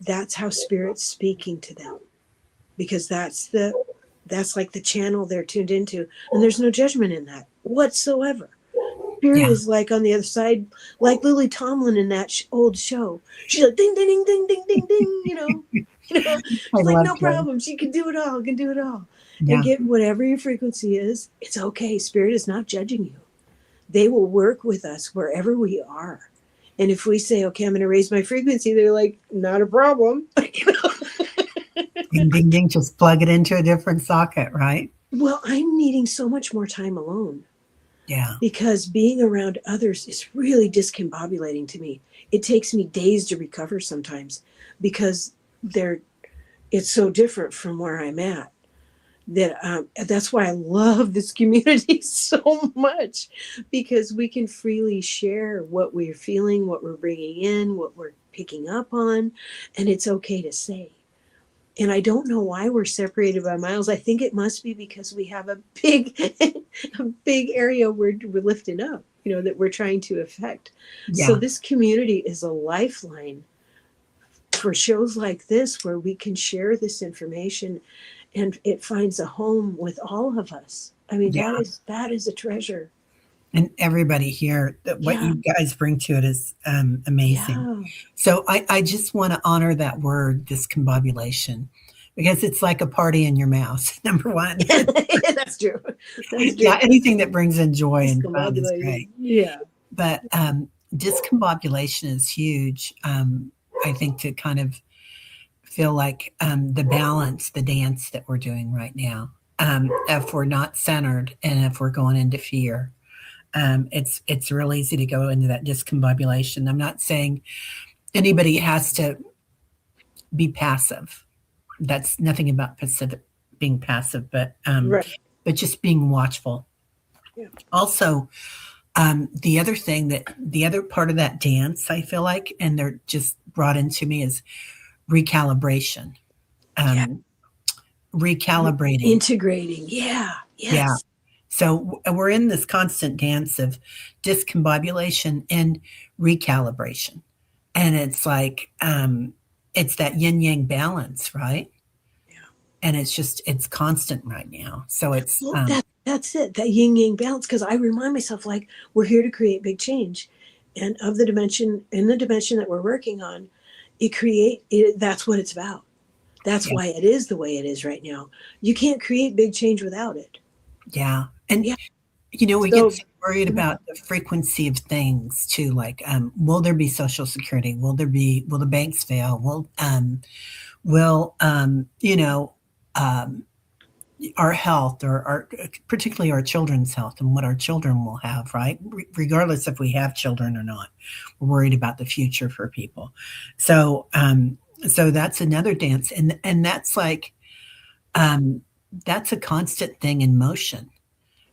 That's how spirit's speaking to them, because that's like the channel they're tuned into, and there's no judgment in that whatsoever. Spirit yeah, is like on the other side, like Lily Tomlin in that old show. She's like ding ding ding ding ding ding ding, I she's like, love no her. problem, she can do it all, can do it all. And Yeah, get whatever your frequency is, it's okay. Spirit is not judging you. They will work with us wherever we are. And if we say, okay, I'm going to raise my frequency, they're like, not a problem. ding, ding, ding. Just plug it into a different socket, right? Well, I'm needing so much more time alone Yeah, because being around others is really discombobulating to me. It takes me days to recover sometimes because they're it's so different from where I'm at. That's why I love this community so much, because we can freely share what we're feeling, what we're bringing in, what we're picking up on, and it's okay to say. And I don't know why we're separated by miles. I think it must be because we have a big, a big area we're lifting up, that we're trying to affect. So Yeah. this community is a lifeline for shows like this where we can share this information and it finds a home with all of us. I mean, Yeah. that is a treasure. And everybody here, that what Yeah. you guys bring to it is amazing. Yeah. So I just want to honor that word, discombobulation, because it's like a party in your mouth. Number one. That's true. That's true. Yeah, anything that brings in joy and fun is Discombobulated. great. Yeah. But discombobulation is huge. I think to kind of feel like the balance, the dance that we're doing right now, if we're not centered and if we're going into fear, it's real easy to go into that discombobulation. I'm not saying anybody has to be passive. That's nothing about passive being passive, Right. but just being watchful. Yeah. Also, the other part of that dance, I feel like, and they're just brought into me is recalibration. Yeah. Recalibrating. Integrating. Yeah. Yeah. Yes. So we're in this constant dance of discombobulation and recalibration. And it's like, it's that yin yang balance, right? Yeah. And it's constant right now. So it's, Well, that's it. That yin yang balance. Because I remind myself, like, we're here to create big change, and of the dimension that we're working on, that's what it's about. That's yeah, why it is the way it is right now. You can't create big change without it. yeah. And, Yeah. we So get so worried about the frequency of things too. Like, will there be social security? Will the banks fail? Will, our health or particularly our children's health and what our children will have, right? Regardless if we have children or not, we're worried about the future for people. So that's another dance. And that's like, that's a constant thing in motion.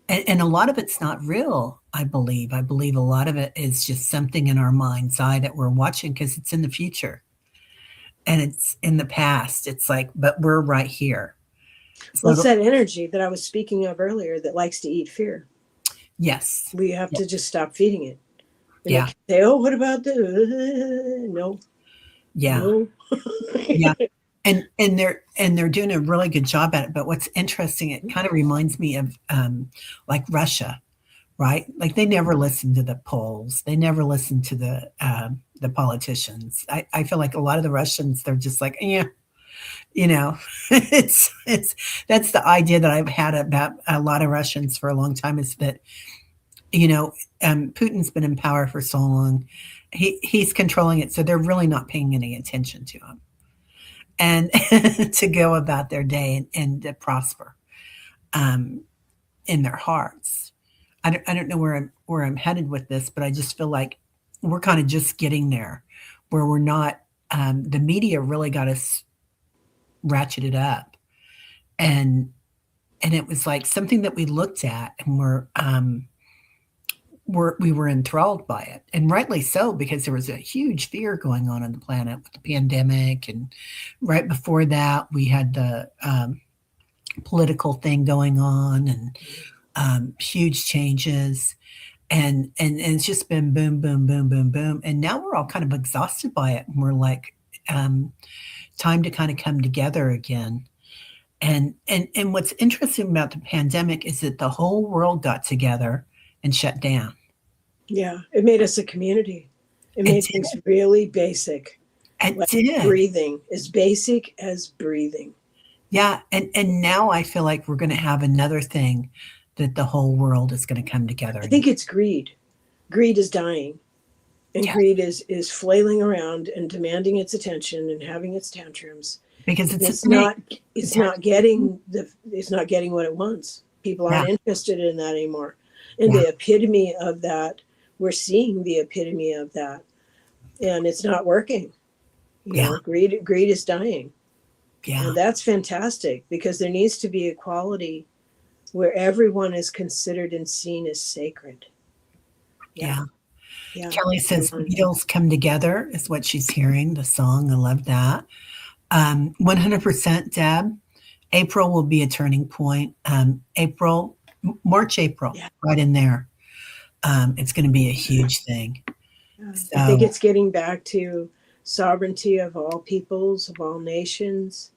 And a lot of it's not real, I believe. I believe a lot of it is just something in our mind's eye that we're watching because it's in the future and it's in the past. It's like, but we're right here. well, So it's that energy that I was speaking of earlier that likes to eat fear. yes. We have to just stop feeding it. And Yeah. say, oh, what about this? No. Yeah. No. Yeah. And they're doing a really good job at it. But what's interesting, it kind of reminds me of like Russia, right? Like they never listen to the polls. They never listen to the politicians. I feel like a lot of the Russians, they're just like, yeah, it's that's the idea that I've had about a lot of Russians for a long time is that, Putin's been in power for so long. He's controlling it. So they're really not paying any attention to him and to go about their day and to prosper in their hearts. I don't know where I'm headed with this, but I just feel like we're kind of just getting there where we're not, the media really got us ratcheted up. And it was like something that we looked at and we were enthralled by it, and rightly so, because there was a huge fear going on the planet with the pandemic, and right before that we had the political thing going on, and huge changes, and it's just been boom, boom, boom, boom, boom, and now we're all kind of exhausted by it, and we're like, time to kind of come together again. And what's interesting about the pandemic is that the whole world got together and shut down. Yeah, it made us a community. It made things really basic. It Like did. breathing, as basic as breathing. Yeah, and now I feel like we're going to have another thing that the whole world is going to come together. I think it's greed. Greed is dying, and greed is flailing around and demanding its attention and having its tantrums because it's not getting what it wants. People aren't interested in that anymore. And the epitome of that, we're seeing the epitome of that, and it's not working. Greed is dying. Yeah. And that's fantastic, because there needs to be equality where everyone is considered and seen as sacred. Yeah. Kelly says Beatles come together is what she's hearing, the song. I love that. 100% Deb. April will be a turning point. March, April, Yeah. right in there. It's going to be a huge thing. I think So, it's getting back to sovereignty of all peoples, of all nations,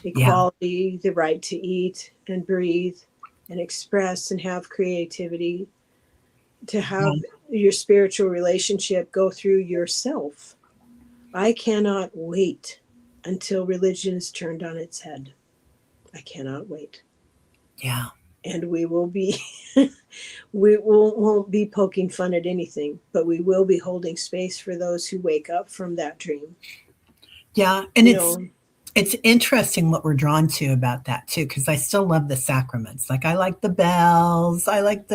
yeah, equality, the right to eat and breathe and express and have creativity, to have yeah, your spiritual relationship go through yourself. I cannot wait until religion is turned on its head. I cannot wait. yeah, And we will be, won't be poking fun at anything, but we will be holding space for those who wake up from that dream. yeah. And You it's know, it's interesting what we're drawn to about that too, because I still love the sacraments. Like I like the bells, I like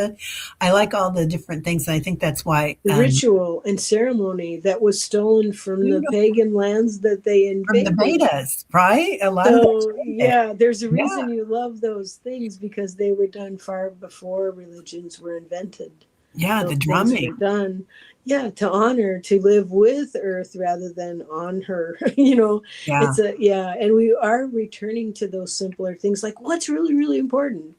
all the different things. And I think that's why the ritual and ceremony that was stolen from the pagan lands that they from the invaded. Vedas, right? A lot of that's So, Vedic. yeah, there's a Yeah, reason you love those things because they were done far before religions were invented. yeah, Those the things were drumming. done, yeah, to honor, to live with Earth rather than on her. You know, Yeah, it's a, yeah, and we are returning to those simpler things like what's really, really important.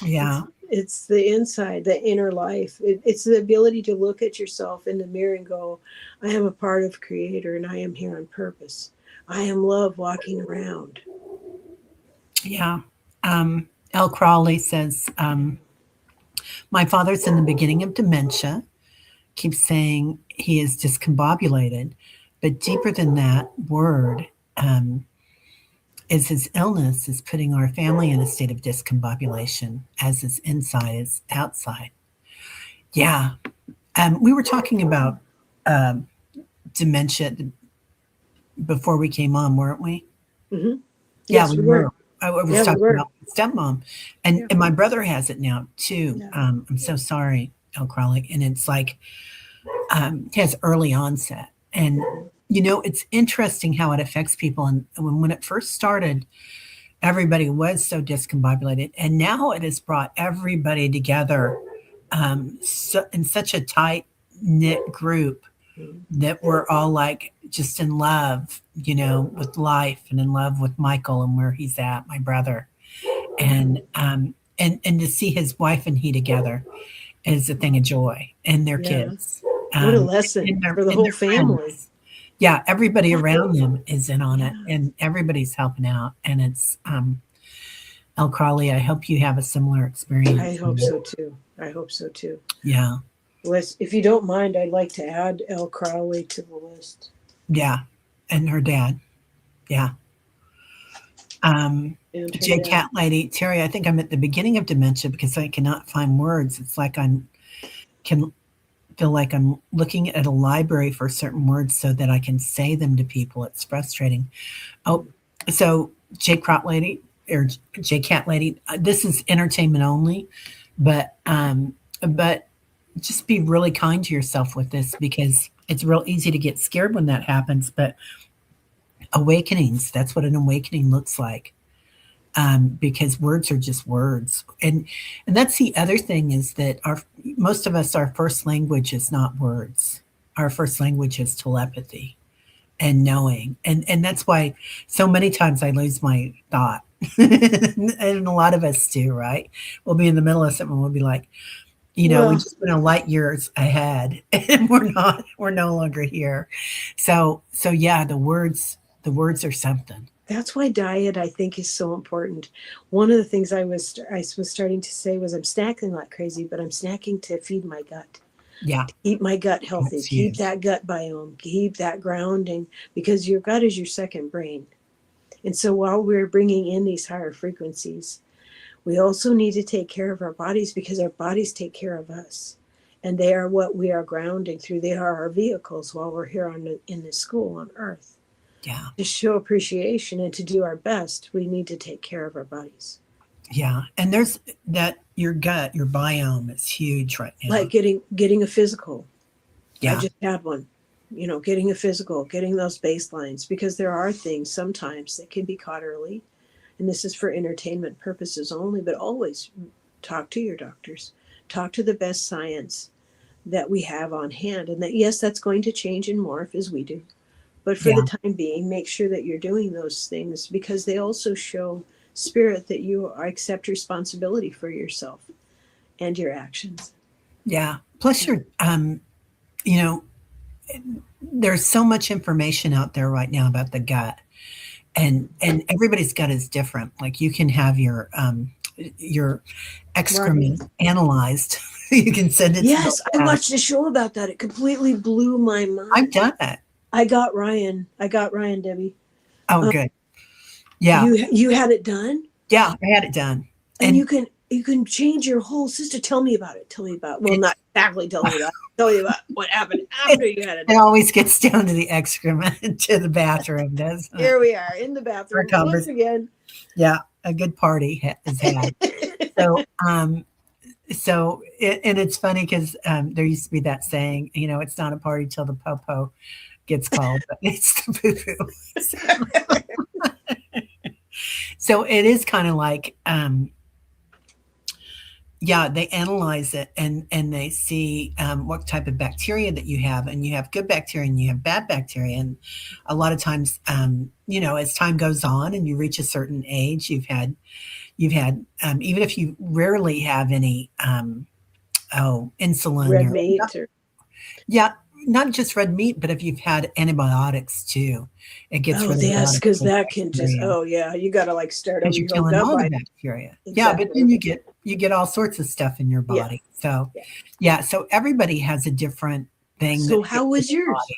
yeah, It's the inside, the inner life. It's the ability to look at yourself in the mirror and go, I am a part of Creator and I am here on purpose. I am love walking around. yeah. L. Crawley says, my father's in the beginning of dementia, keeps saying he is discombobulated, but deeper than that word, um, is his illness is putting our family in a state of discombobulation as his inside is outside. Yeah. We were talking about um, dementia before we came on, weren't we? Hmm. Yeah, Yes, we we were. were. I was Yeah, we talking were. about stepmom, Yeah. and my brother has it now too. Yeah. I'm so sorry, El Crowley, and it's like he has early onset, and it's interesting how it affects people. And when it first started, everybody was so discombobulated, and now it has brought everybody together in such a tight knit group Mhm. that we're all like just in love, with life and in love with Michael and where he's at, my brother, and to see his wife and he together is a thing of joy, and their Yeah. kids, What a um, lesson and their for the and whole their family. friends. Yeah, everybody Yeah. around them is in on it, Yeah. and everybody's helping out, and it's El Crowley. I hope you have a similar I experience. hope so too. I hope so too. Yeah, Les, if you don't mind, I'd like to add El Crowley to the list. yeah, and her dad. Yeah. And her J dad. Cat Lady, Terry, I think I'm at the beginning of dementia because I cannot find words. It's like can feel like I'm looking at a library for certain words so that I can say them to people. It's frustrating. Oh, so J Crot Lady or J Cat Lady, this is entertainment only, but just be really kind to yourself with this because it's real easy to get scared when that happens. But awakenings, that's what an awakening looks like. Because words are just words, and that's the other thing is that our most of us, our first language is not words. Our first language is telepathy and knowing, and that's why so many times I lose my thought, and a lot of us do. Right? We'll be in the middle of something, we'll be like, we Well, just went a light years ahead, and we're not. We're no longer here. So yeah, the words are something. that's why diet I think is so important. One of the things I was starting to say was I'm snacking like crazy, but I'm snacking to feed my gut. Yeah, Keep my gut healthy. that's Keep huge. that gut biome. Keep that grounding because your gut is your second brain. And so while we're bringing in these higher frequencies, we also need to take care of our bodies because our bodies take care of us. And they are what we are grounding through. They are our vehicles while we're here in this school on earth. Yeah. To show appreciation and to do our best, we need to take care of our bodies. Yeah, and there's that your gut, your biome is huge right Like now. getting a physical. I Yeah, just had one. Getting a physical, getting those baselines, because there are things sometimes that can be caught early. And this is for entertainment purposes only, but always talk to your doctors. Talk to the best science that we have on hand. And that, yes, that's going to change and morph as we do. But for the Yeah. time being, make sure that you're doing those things, because they also show spirit that you accept responsibility for yourself and your actions. Yeah. Plus you're, you know, there's so much information out there right now about the gut, and everybody's gut is different. Like you can have your Right. excrement analyzed. You can send it to the Yes, I lab. watched a show about that. It completely blew my I've mind. done that. I got Ryan, Debbie. Oh, Um, good. Yeah. you had it done, Yeah, I had it done. and And you can change your whole system. Tell me about it. Tell me about, well, it's not exactly tell me about it. Tell me about what happened it, after you had it it done. always gets down to the excrement to the bathroom, doesn't it? Here we are in the Our bathroom once conversation. again. Yeah, a good party is had. So, and it's funny because there used to be that saying, it's not a party till the popo gets called, but it's the poo poo. So it is kind of like, yeah, they analyze it and they see what type of bacteria that you have, and you have good bacteria and you have bad bacteria, and a lot of times, as time goes on and you reach a certain age, you've had even if you rarely have any insulin Red or meat or yeah, not just red meat, but if you've had antibiotics too, it gets rid of a lot yes, of because those that can just, bacteria oh yeah, you got to like start because over you're your whole killing gut all the life. bacteria. Yeah, but Exactly. then you get all sorts of stuff in your Yeah. body. So Yeah. yeah, so everybody has a different thing that So hits how in was their yours? body.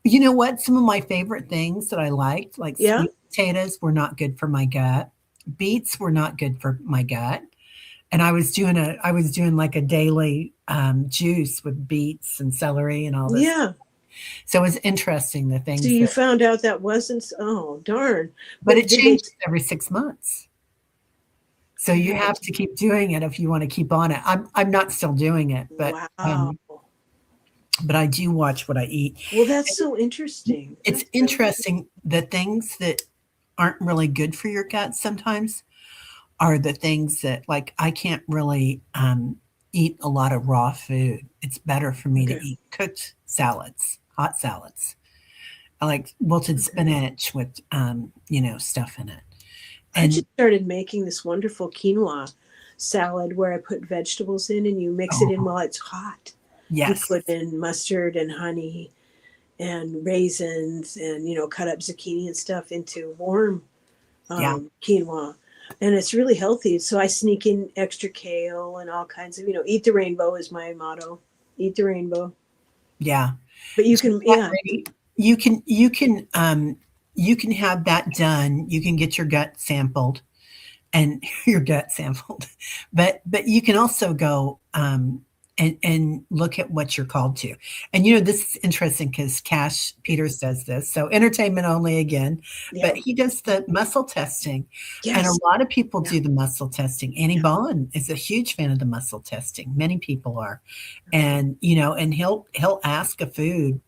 You know what? Some of my favorite things that I liked, like Yeah. sweet potatoes, were not good for my gut. Beets were not good for my gut. And I was doing like a daily juice with beets and celery and all this. Yeah. So it was interesting the So things you that, found out that wasn't, oh darn. but But it did they, changes every 6 months. So you have right. to keep doing it if you want to keep on it. I'm not still doing it, Wow. but I do watch what I eat. Well, that's so interesting. It's That's really interesting the things that aren't really good for your gut sometimes are the things that, like, I can't really eat a lot of raw food. It's better for me okay. to eat cooked salads, hot salads. I like wilted Okay. spinach with stuff in it. I And just started making this wonderful quinoa salad where I put vegetables in and you mix it in oh, while it's hot. You yes, put in mustard and honey and raisins and cut up zucchini and stuff into warm yeah, quinoa, and it's really healthy. So I sneak in extra kale and all kinds of, eat the rainbow is my motto. Eat the rainbow. yeah. But you Do can, that, yeah, Brady. You can have that done. You can get your gut sampled and your gut sampled, but you can also go and look at what you're called to. And this is interesting because Cash Peters does this. So entertainment only again, yeah, but he does the muscle testing, and a yes, lot of people yeah, do the muscle testing. Annie yeah, Bond is a huge fan of the muscle testing. Many people are, and and he'll ask a food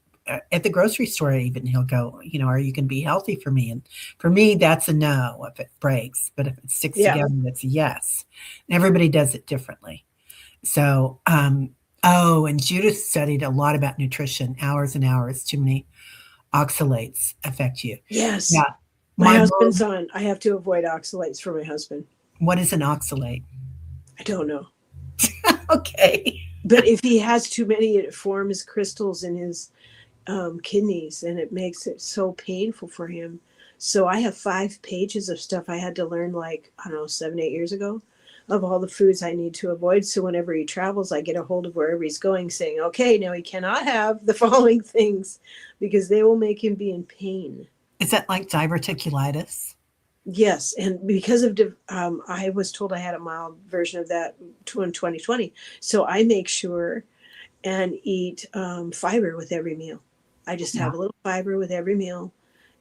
at the grocery store. Even he'll go, are you going to be healthy for me? And for me, that's a no if it breaks, but if it sticks yeah. together, that's a yes. And everybody does it differently. So, oh, and Judith studied a lot about nutrition, hours and hours. Too many oxalates affect you. Yes. Yeah. My My husband's mom, on. I have to avoid oxalates for my husband. what is an oxalate? I don't know. Okay. But if he has too many, it forms crystals in his kidneys and it makes it so painful for him. So I have 5 pages of stuff I had to learn, like, I don't know, 7, 8 years ago, of all the foods I need to avoid. So whenever he travels, I get a hold of wherever he's going saying, okay, now he cannot have the following things because they will make him be in pain. Is that like diverticulitis? Yes, and because of I was told I had a mild version of that in 2020. So I make sure and eat fiber with every meal. I just Yeah. have a little fiber with every meal.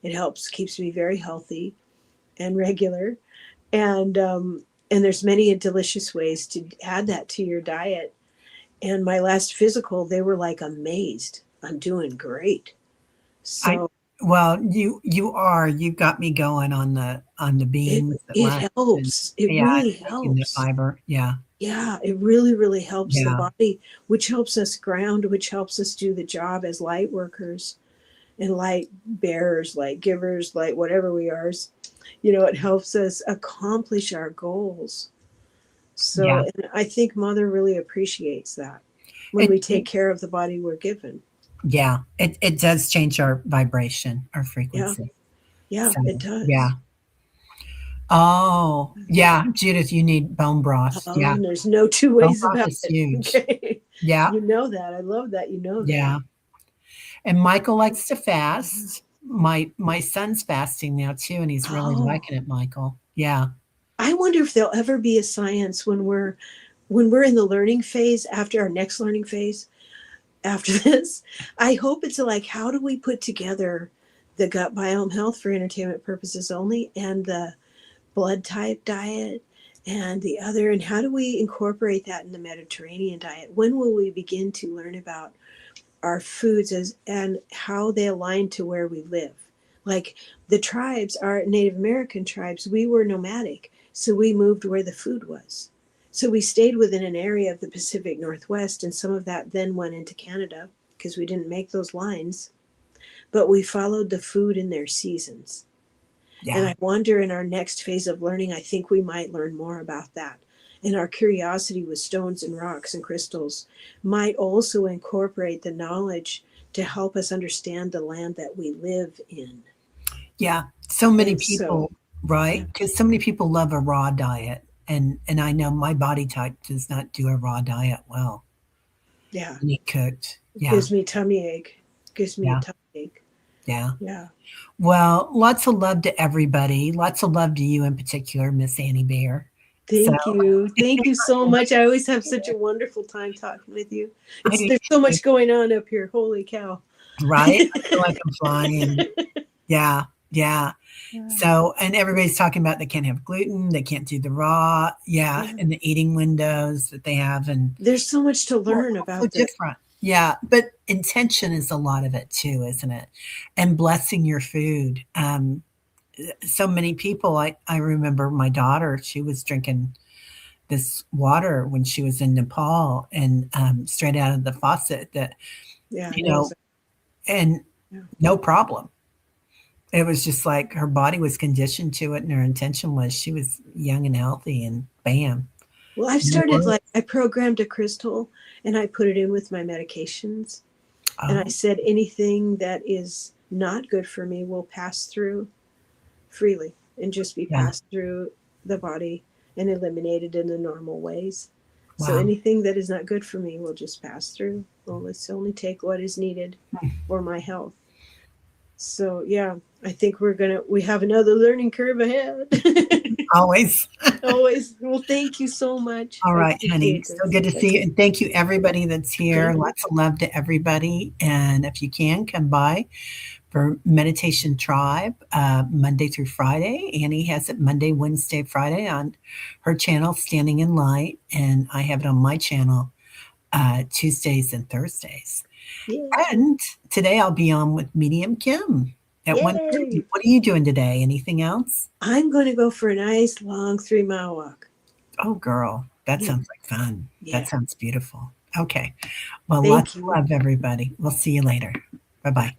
It helps, keeps me very healthy and regular. And there's many delicious ways to add that to your diet. And my last physical, they were like amazed. I'm doing great. I So well, you've got me going on the it beans at it last, and helps. It yeah, really taking the helps. fiber. Yeah, Yeah, it really, really helps the yeah, body, which helps us ground, which helps us do the job as light workers. and light bearers, light givers, light whatever we are. You know, it helps us accomplish our goals. So, Yeah. and I think Mother really appreciates that when It, we take care of the body we're given. yeah. It does change our vibration, our Yeah, frequency. yeah, So, it yeah. does. Oh, yeah. Judith, you need bone broth. Oh, Yeah. and there's no two Bone ways broth about is it. huge. Okay. Yeah. You know that. I love that. You know that. Yeah. And Michael likes to fast. My son's fasting now too, and he's really Oh, liking it, Michael. Yeah. I wonder if there'll ever be a science when we're in the learning phase after our next learning phase after this. I hope it's like, how do we put together the gut biome health for entertainment purposes only and the blood type diet and the other, and how do we incorporate that in the Mediterranean diet? When will we begin to learn about our foods as and how they align to where we live? Like the tribes, our Native American tribes, we were nomadic, so we moved where the food was. So we stayed within an area of the Pacific Northwest, and some of that then went into Canada because we didn't make those lines, but we followed the food in their seasons. And Yeah. I wonder in our next phase of learning, I think we might learn more about that. And our curiosity with stones and rocks and crystals might also incorporate the knowledge to help us understand the land that we live in. Yeah. So many And so, people, right? yeah, Because so many people love a raw diet. And I know my body type does not do a raw diet well. yeah, I need cooked. it Yeah. gives me tummy ache. Gives me a Yeah. tummy ache. Yeah. Yeah. Well, lots of love to everybody. Lots of love to you in particular, Miss Annie Bear. So Thank you. Thank you so much. I always have such a wonderful time talking with you. I It's do there's so too, much going on up here. Holy cow. right? I feel like I'm flying. Yeah. Yeah. Yeah. So, and everybody's talking about they can't have gluten, they can't do the raw, yeah, Yeah. and the eating windows that they have, and There's so much to we're learn all so about this. different. Yeah, but intention is a lot of it too, isn't it? And blessing your food. So many people, I remember my daughter, she was drinking this water when she was in Nepal and straight out of the faucet that, Yeah, you no, know, and yeah. no problem. It was just like her body was conditioned to it, and her intention was she was young and healthy, and bam, Well, I've no started worries. like I programmed a crystal and I put it in with my medications. And I Oh, said anything that is not good for me will pass through freely and just be yeah, passed through the body and eliminated in the normal ways. So wow. anything that is not good for me will just pass through. Well, let's only take what is needed for my health. So yeah, I think we have another learning curve ahead. Always. Always. Well, thank you so much. All I right, honey. appreciate So this. good to see you. And thank you, everybody that's here. Thank you. Lots of love to everybody. And if you can, come by for Meditation Tribe Monday through Friday. Annie has it Monday, Wednesday, Friday on her channel, Standing in Light. And I have it on my channel Tuesdays and Thursdays. Yay. And today I'll be on with Medium Kim at 1:30. Yay. What are you doing today? Anything else? I'm going to go for a nice long 3 mile walk. Oh, girl, that Yeah. sounds like fun. That Yeah. sounds beautiful. Okay. Well, lots Thank of you. love, everybody. We'll see you later. Bye Bye. bye.